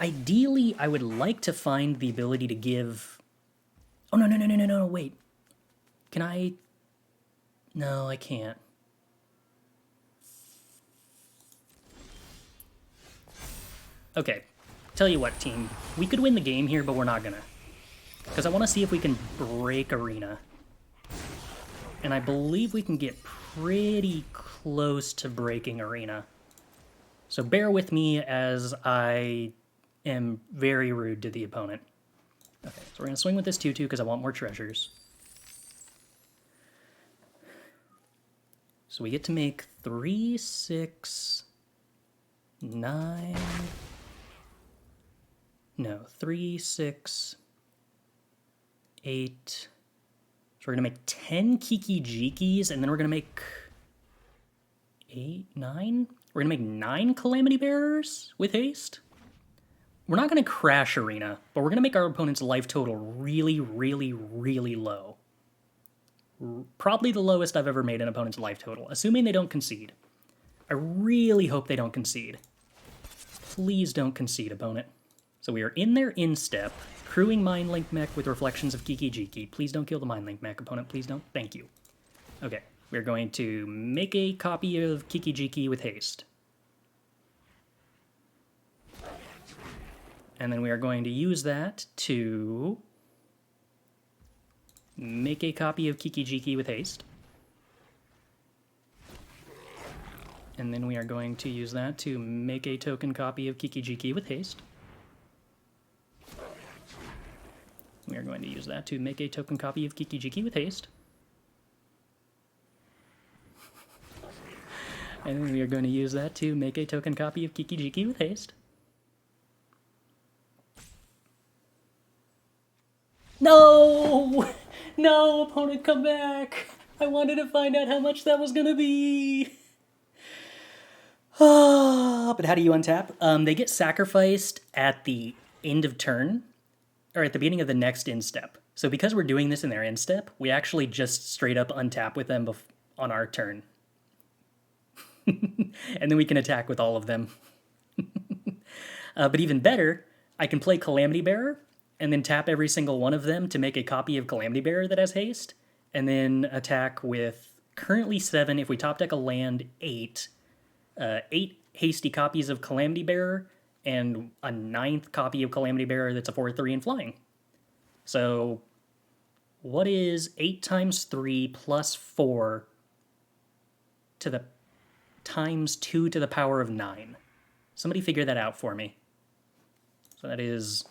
Ideally, I would like to find the ability to give... Oh, no, wait. Can I... No, I can't. Okay, tell you what, team. We could win the game here, but we're not gonna. Because I want to see if we can break Arena. And I believe we can get pretty close to breaking Arena. So bear with me as I am very rude to the opponent. Okay, so we're going to swing with this 2/2 because I want more treasures. So we get to make 3, 6, 9... No, 3, 6, 8. So we're going to make 10 Kiki-Jikis, and then we're going to make 8, 9? We're going to make 9 Calamity Bearers with haste? We're not going to crash Arena, but we're going to make our opponent's life total really, really, really low. Probably the lowest I've ever made an opponent's life total, assuming they don't concede. I really hope they don't concede. Please don't concede, opponent. So we are in their instep, crewing Mindlink Mech with reflections of Kiki-Jiki. Please don't kill the Mindlink Mech, opponent. Please don't. Thank you. Okay, we're going to make a copy of Kiki-Jiki with haste. And then we are going to use that to make a copy of Kiki-Jiki with haste. And then we are going to use that to make a token copy of Kiki-Jiki with haste. We are going to use that to make a token copy of Kiki-Jiki with haste. And then we are going to use that to make a token copy of Kiki-Jiki with haste. No! No, opponent, come back! I wanted to find out how much that was gonna be! But how do you untap? They get sacrificed at the end of turn, or at the beginning of the next end step. So because we're doing this in their end step, we actually just straight up untap with them on our turn. And then we can attack with all of them. But even better, I can play Calamity Bearer, and then tap every single one of them to make a copy of Calamity Bearer that has haste, and then attack with currently 7, if we top deck a land, 8, 8 hasty copies of Calamity Bearer, and a 9th copy of Calamity Bearer that's a 4/3 and flying. So, what is 8 times 3 plus 4 to the times 2 to the power of 9? Somebody figure that out for me. So that is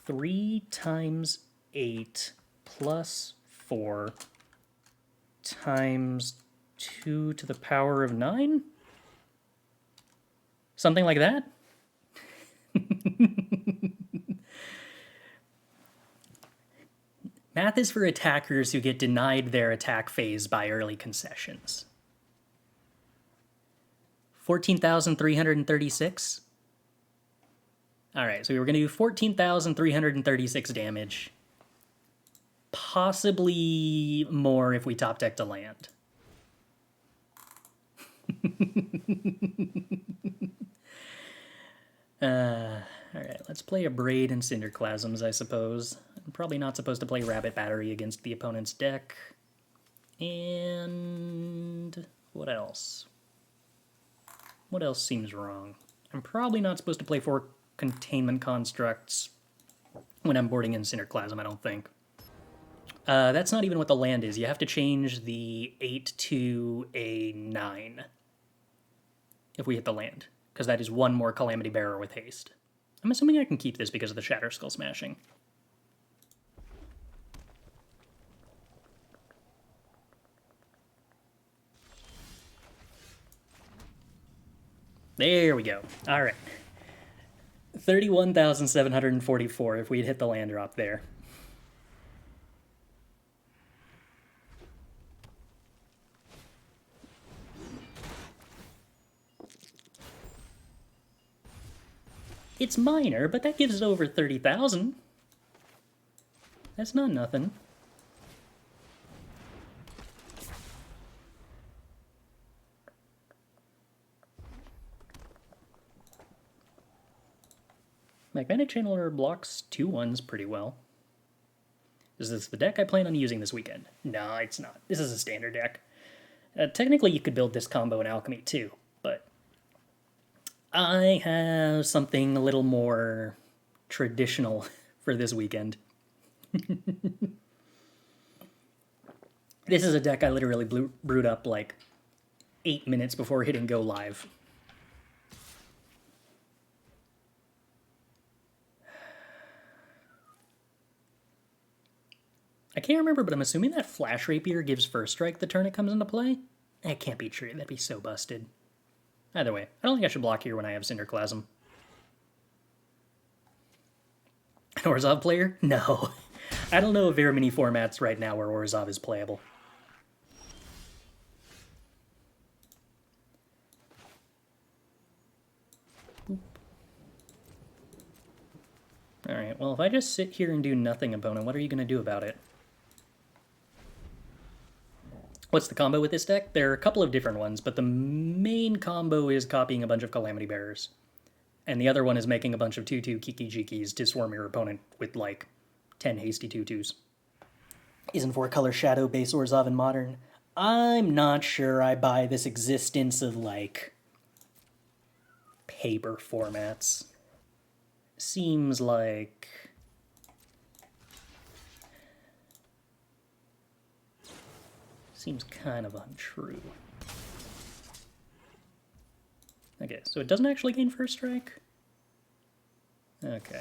3 times 8 plus 4 times 2 to the power of 9? Something like that? Math is for attackers who get denied their attack phase by early concessions. 14,336? Alright, so we were going to do 14,336 damage. Possibly more if we top decked a land. Alright, let's play Abrade and Cinderclasms, I suppose. I'm probably not supposed to play Rabbit Battery against the opponent's deck. And what else? What else seems wrong? I'm probably not supposed to play 4 Containment Constructs when I'm boarding in Cinderclasm, I don't think. That's not even what the land is. You have to change the 8 to a 9 if we hit the land, because that is 1 more Calamity Bearer with haste. I'm assuming I can keep this because of the Shatterskull Smashing. There we go. All right. 31,744 if we'd hit the land drop there. It's minor, but that gives it over 30,000. That's not nothing. Magmatic Channeler blocks 2/1s pretty well. Is this the deck I plan on using this weekend? No, it's not. This is a standard deck. Technically, you could build this combo in Alchemy too, but I have something a little more traditional for this weekend. This is a deck I literally brewed up like 8 minutes before hitting go live. I can't remember, but I'm assuming that Flash Rapier gives first strike the turn it comes into play? That can't be true. That'd be so busted. Either way, I don't think I should block here when I have Cinderclasm. An Orzhov player? No. I don't know of very many formats right now where Orzhov is playable. Alright, well, if I just sit here and do nothing, opponent, what are you going to do about it? What's the combo with this deck? There are a couple of different ones, but the main combo is copying a bunch of Calamity Bearers. And the other one is making a bunch of 2/2 Kiki-Jikis to swarm your opponent with, like, 10 hasty 2/2s. Isn't 4-color Shadow base Orzhov in Modern? I'm not sure I buy this existence of, like, paper formats. Seems like... seems kind of untrue. Okay, so it doesn't actually gain first strike? Okay.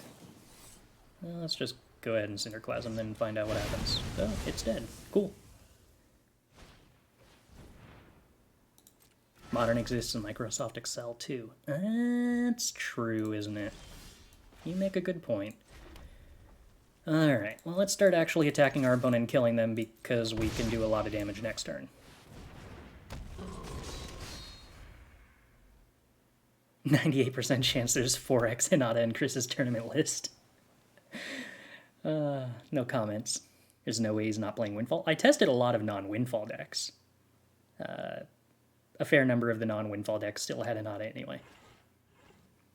Well, let's just go ahead and Cinderclasm then find out what happens. Oh, it's dead. Cool. Modern exists in Microsoft Excel too. That's true, isn't it? You make a good point. Alright, well, let's start actually attacking our opponent and killing them because we can do a lot of damage next turn. 98% chance there's 4x Hinata in Chris's tournament list. No comments. There's no way he's not playing Windfall. I tested a lot of non-Windfall decks. A fair number of the non-Windfall decks still had Hinata anyway.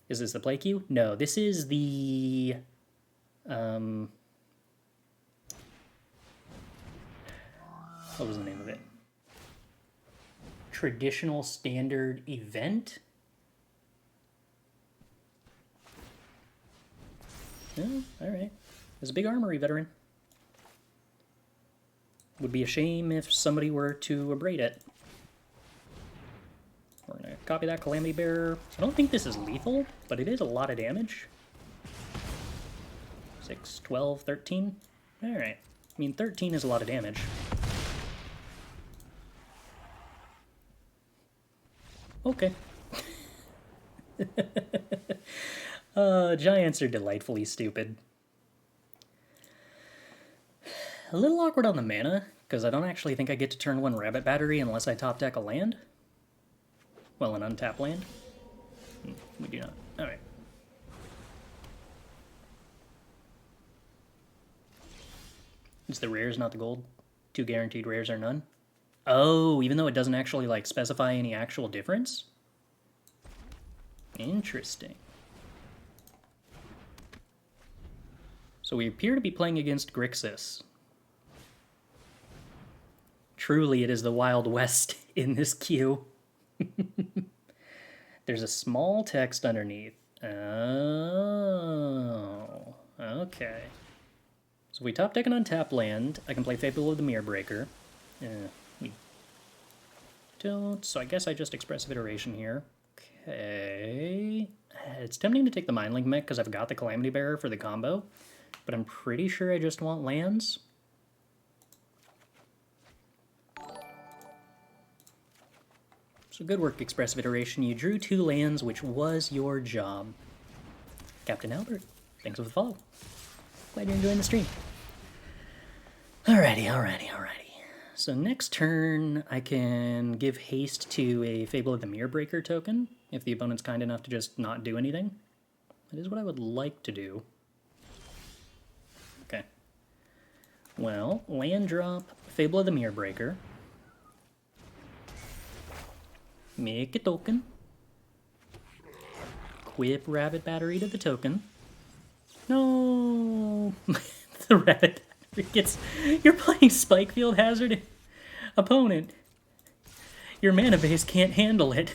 Is this the play queue? No, this is the... what was the name of it? Traditional Standard Event? Oh, alright. There's a big armory veteran. Would be a shame if somebody were to abrade it. We're gonna copy that Calamity Bearer. I don't think this is lethal, but it is a lot of damage. 6, 12, 13? Alright. I mean, 13 is a lot of damage. Okay. Giants are delightfully stupid. A little awkward on the mana, because I don't actually think I get to turn 1 Rabbit Battery unless I top deck a land. Well, an untapped land. We do not. Alright. It's the rares, not the gold. 2 guaranteed rares or none. Oh, even though it doesn't actually, like, specify any actual difference? Interesting. So we appear to be playing against Grixis. Truly, it is the Wild West in this queue. There's a small text underneath. Oh, okay. So if we top deck an untapped land, I can play Fable of the Mirror Breaker. We don't, so I guess I just Expressive Iteration here. Okay. It's tempting to take the Mindlink Mech because I've got the Calamity Bearer for the combo, but I'm pretty sure I just want lands. So good work, Expressive Iteration. You drew 2 lands, which was your job. Captain Albert, thanks for the follow. Glad you're enjoying the stream. Alrighty. So next turn, I can give haste to a Fable of the Mirror Breaker token, if the opponent's kind enough to just not do anything. That is what I would like to do. Okay. Well, land drop, Fable of the Mirror Breaker. Make a token. Equip Rabbit Battery to the token. No! The Rabbit Battery gets... You're playing Spikefield Hazard. Opponent. Your mana base can't handle it.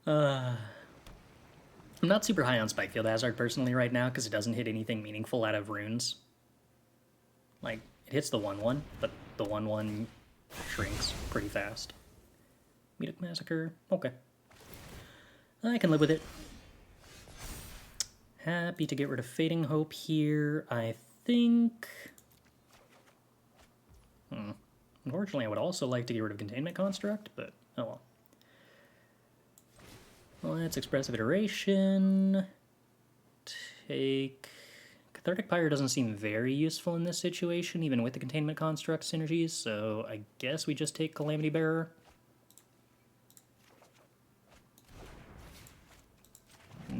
I'm not super high on Spikefield Hazard personally right now because it doesn't hit anything meaningful out of runes. Like, it hits the 1/1, but the 1/1 shrinks pretty fast. Magmatic Massacre. Okay. I can live with it. Happy to get rid of Fading Hope here. I think... Unfortunately, I would also like to get rid of Containment Construct, but oh well. Well, that's Expressive Iteration. Take... Cathartic Pyre doesn't seem very useful in this situation, even with the Containment Construct synergies, so I guess we just take Calamity Bearer.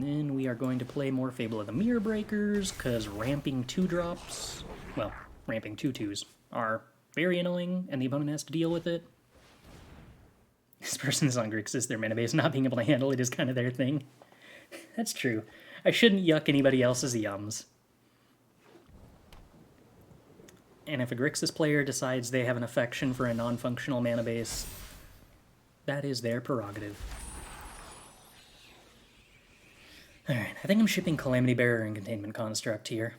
And then we are going to play more Fable of the Mirror Breakers, because ramping 2-drops, well, ramping 2/2s, are very annoying, and the opponent has to deal with it. This person's on Grixis, their mana base not being able to handle it is kind of their thing. That's true. I shouldn't yuck anybody else's yums. And if a Grixis player decides they have an affection for a non-functional mana base, that is their prerogative. Alright, I think I'm shipping Calamity Bearer and Containment Construct here.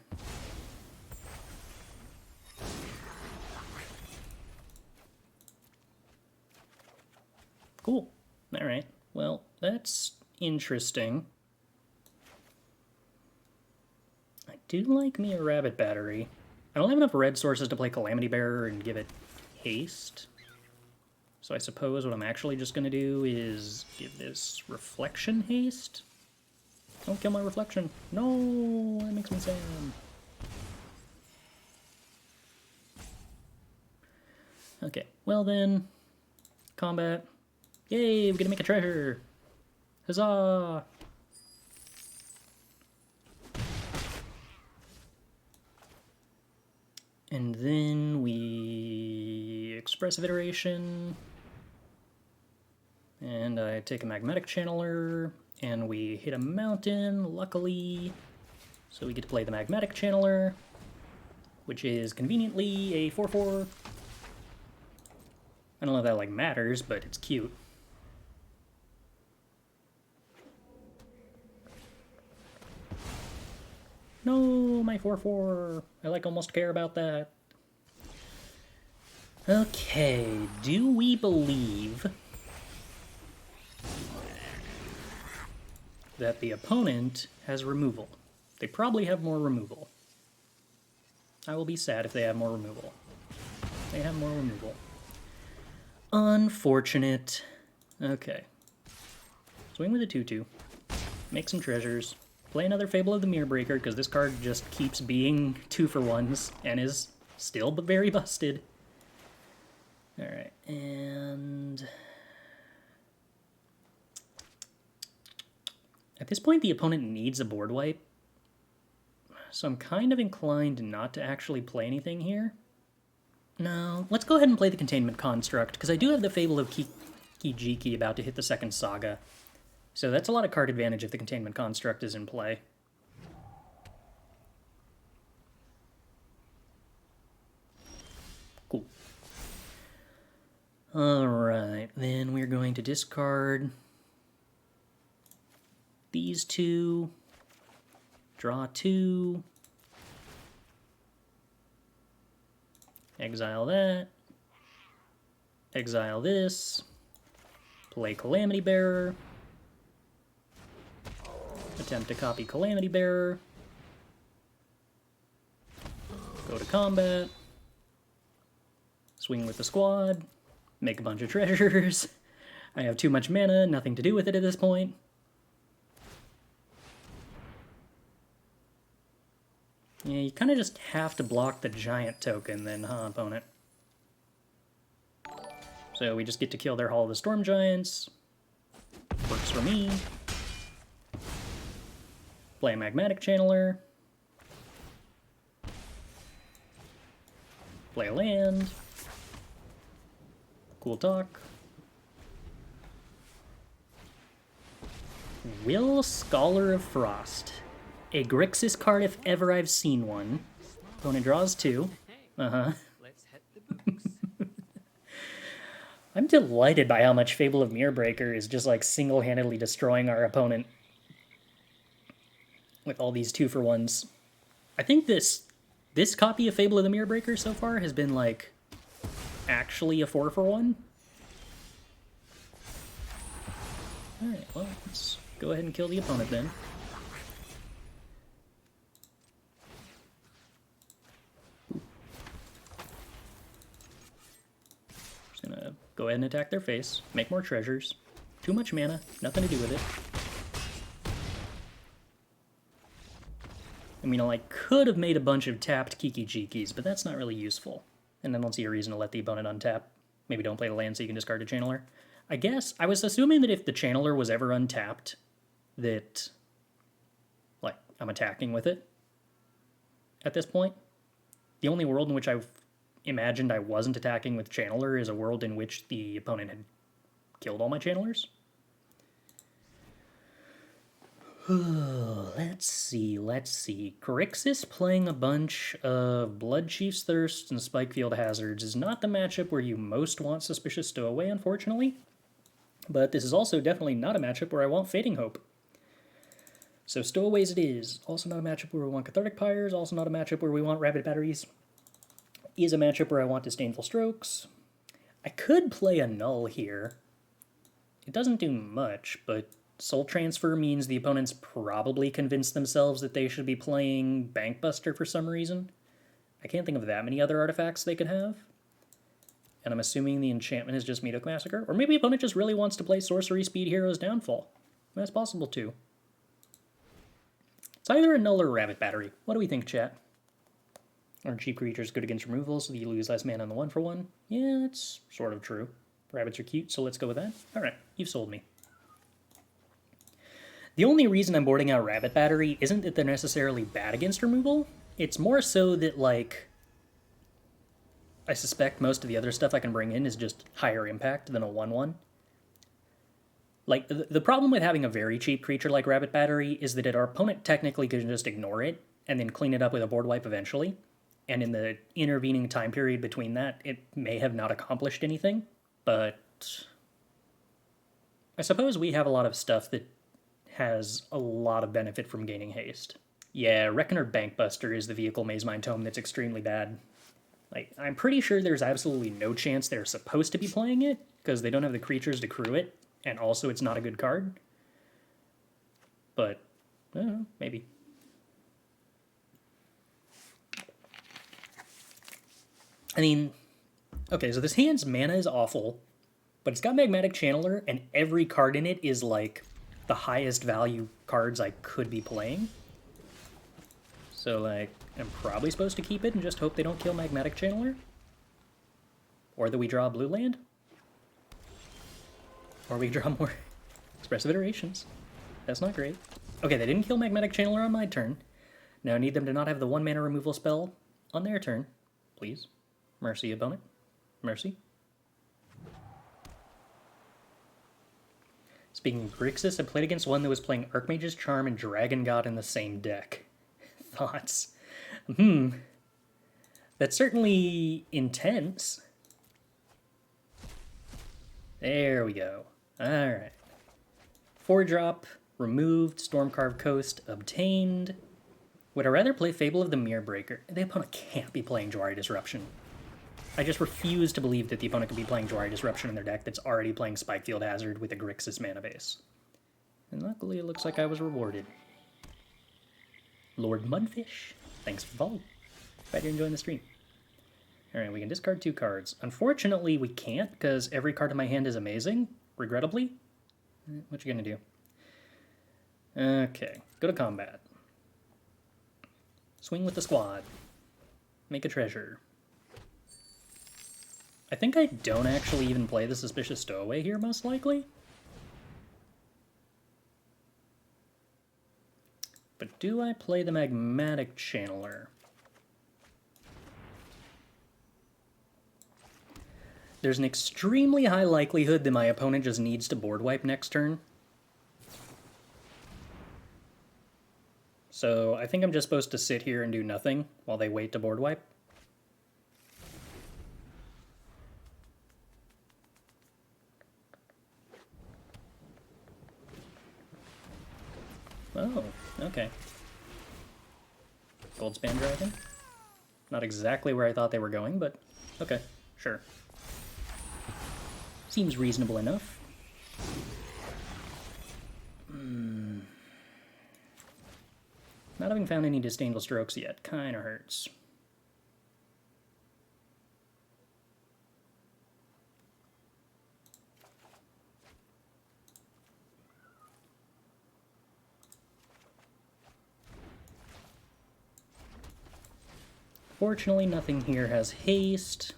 Cool. Alright, well, that's interesting. I do like me a Rabbit Battery. I don't have enough red sources to play Calamity Bearer and give it haste. So I suppose what I'm actually just going to do is give this Reflection haste. Don't kill my Reflection. No, that makes me sad. Okay, well then, combat. Yay, we're gonna make a treasure. Huzzah! And then we Expressive Iteration. And I take a Magmatic Channeler, and we hit a mountain, luckily. So we get to play the Magmatic Channeler, which is conveniently a 4/4. I don't know if that, like, matters, but it's cute. No, my 4/4. I, like, almost care about that. Okay, do we believe that the opponent has removal? They probably have more removal. I will be sad if they have more removal. They have more removal. Unfortunate. Okay. Swing with a 2/2. Make some treasures. Play another Fable of the Mirror Breaker, because this card just keeps being 2-for-1s and is still very busted. Alright, and at this point the opponent needs a board wipe, so I'm kind of inclined not to actually play anything here. No, let's go ahead and play the Containment Construct, because I do have the Fable of Kiki about to hit the second saga. So that's a lot of card advantage if the Containment Construct is in play. Cool. Alright, then we're going to discard these two, draw 2, exile that, exile this, play Calamity Bearer, attempt to copy Calamity Bearer, go to combat, swing with the squad, make a bunch of treasures. I have too much mana, nothing to do with it at this point. Yeah, you kind of just have to block the giant token then, huh, opponent? So we just get to kill their Hall of the Storm Giants. Works for me. Play a Magmatic Channeler. Play a land. Cool talk. Will Scholar of Frost. A Grixis card if ever I've seen one. Opponent draws 2. Uh-huh. Let's hit the books. I'm delighted by how much Fable of Mirror Breaker is just like single-handedly destroying our opponent with all these 2-for-1s. I think this copy of Fable of the Mirror Breaker so far has been like actually a 4-for-1. Alright, well, let's go ahead and kill the opponent then. Just gonna go ahead and attack their face, make more treasures. Too much mana, nothing to do with it. I mean, I could have made a bunch of tapped Kiki-Jikis, but that's not really useful. And then don't see a reason to let the opponent untap. Maybe don't play the land so you can discard a Channeler. I guess, I was assuming that if the Channeler was ever untapped, that I'm attacking with it at this point. The only world in which I've imagined I wasn't attacking with Channeler is a world in which the opponent had killed all my Channelers. Let's see. Grixis playing a bunch of Bloodchief's Thirst and Spikefield Hazards is not the matchup where you most want Suspicious Stowaway, unfortunately. But this is also definitely not a matchup where I want Fading Hope. So Stowaways it is. Also not a matchup where we want Cathartic Pyres, also not a matchup where we want Rapid Batteries. Is a matchup where I want Disdainful Strokes. I could play Annul here. It doesn't do much, but Soul Transfer means the opponents probably convinced themselves that they should be playing Bankbuster for some reason. I can't think of that many other artifacts they could have. And I'm assuming the enchantment is just Meadow Massacre. Or maybe the opponent just really wants to play Sorcery Speed Heroes Downfall. That's possible too. It's either Annul or Rabbit Battery. What do we think, chat? Are cheap creatures good against removal, so that you lose less mana on the 1-for-1? Yeah, that's sort of true. Rabbits are cute, so let's go with that. Alright, you've sold me. The only reason I'm boarding out Rabbit Battery isn't that they're necessarily bad against removal. It's more so that, like, I suspect most of the other stuff I can bring in is just higher impact than a 1-1. Like, the problem with having a very cheap creature like Rabbit Battery is that our opponent technically can just ignore it and then clean it up with a board wipe eventually. And in the intervening time period between that, it may have not accomplished anything. But I suppose we have a lot of stuff that has a lot of benefit from gaining haste. Yeah, Reckoner Bankbuster is the vehicle Mazemind Tome that's extremely bad. Like, I'm pretty sure there's absolutely no chance they're supposed to be playing it, because they don't have the creatures to crew it. And also, it's not a good card. But, I don't know, maybe. I mean, okay, so this hand's mana is awful, but it's got Magmatic Channeler, and every card in it is, like, the highest value cards I could be playing. So, like, I'm probably supposed to keep it and just hope they don't kill Magmatic Channeler. Or that we draw a blue land. Or we draw more Expressive Iterations. That's not great. Okay, they didn't kill Magmatic Channeler on my turn. Now I need them to not have the 1-mana removal spell on their turn. Please. Mercy, opponent. Mercy. Speaking of Grixis, I played against one that was playing Archmage's Charm and Dragon God in the same deck. Thoughts? That's certainly intense. There we go. Alright. 4-drop, removed, Stormcarved Coast, obtained. Would I rather play Fable of the Mirror Breaker? The opponent can't be playing Jwari Disruption. I just refuse to believe that the opponent could be playing Jwari Disruption in their deck that's already playing Spikefield Hazard with a Grixis mana base. And luckily it looks like I was rewarded. Lord Mudfish, thanks for following. Glad you're enjoying the stream. Alright, we can discard 2 cards. Unfortunately, we can't, because every card in my hand is amazing, regrettably. What you gonna do? Okay, go to combat. Swing with the squad. Make a treasure. I think I don't actually even play the Suspicious Stowaway here, most likely. But do I play the Magmatic Channeler? There's an extremely high likelihood that my opponent just needs to board wipe next turn. So I think I'm just supposed to sit here and do nothing while they wait to board wipe. Oh, okay. Goldspan Dragon? Not exactly where I thought they were going, but okay, sure. Seems reasonable enough. Not having found any Disdainful Strokes yet kinda hurts. Fortunately, nothing here has haste.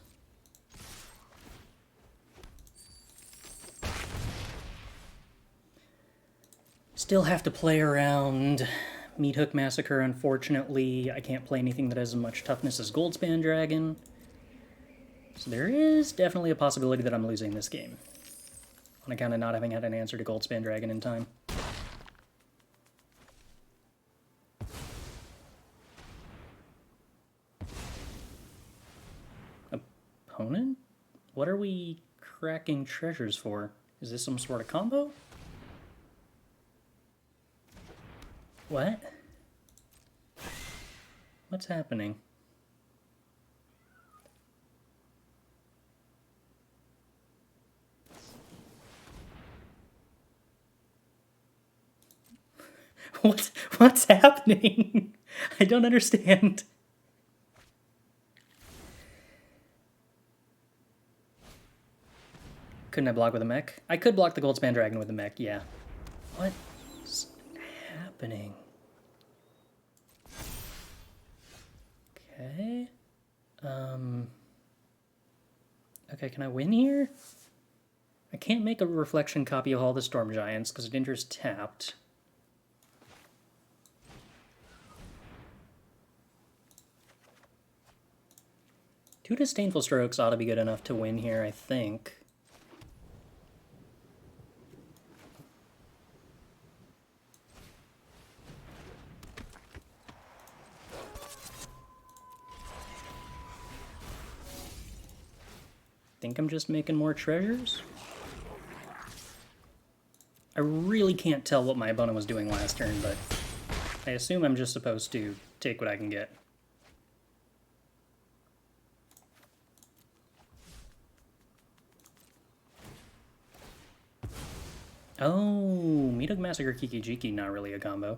Still have to play around Meat Hook Massacre, unfortunately, I can't play anything that has as much toughness as Goldspan Dragon. So there is definitely a possibility that I'm losing this game, on account of not having had an answer to Goldspan Dragon in time. Opponent? What are we cracking treasures for? Is this some sort of combo? What? What's happening? What's happening? I don't understand. Couldn't I block with a mech? I could block the Goldspan Dragon with a mech, yeah. What's happening? Okay. Okay, can I win here? I can't make a reflection copy of all the Storm Giants because it enters tapped. Two Disdainful Strokes ought to be good enough to win here, I think. Think I'm just making more treasures? I really can't tell what my opponent was doing last turn, but I assume I'm just supposed to take what I can get. Oh, Meat Hook Massacre Kiki-Jiki, not really a combo.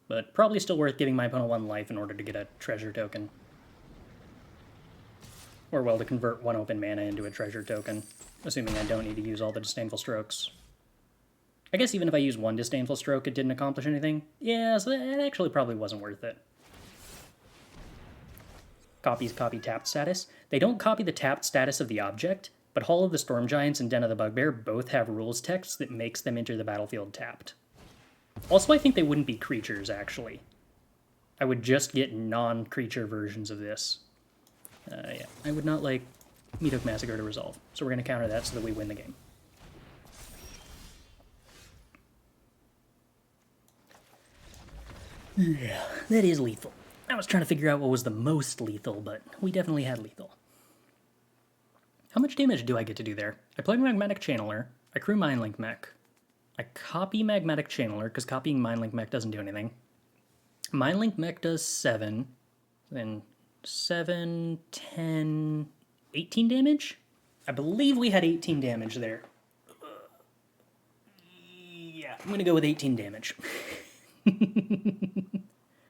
But probably still worth giving my opponent 1 life in order to get a treasure token. Or, well, to convert 1 open mana into a treasure token, assuming I don't need to use all the Disdainful Strokes. I guess even if I use 1 Disdainful Stroke, it didn't accomplish anything. Yeah, so that actually probably wasn't worth it. Copies copy tapped status. They don't copy the tapped status of the object, but Hall of the Storm Giants and Den of the Bugbear both have rules text that makes them enter the battlefield tapped. Also, I think they wouldn't be creatures, actually. I would just get non-creature versions of this. Yeah, I would not like Meat Hook Massacre to resolve, so we're going to counter that so that we win the game. Yeah, that is lethal. I was trying to figure out what was the most lethal, but we definitely had lethal. How much damage do I get to do there? I play Magmatic Channeler, I crew Mindlink Mech, I copy Magmatic Channeler, because copying Mindlink Mech doesn't do anything. Mindlink Mech does 7, then 7, 10, 18 damage? I believe we had 18 damage there. Yeah, I'm going to go with 18 damage.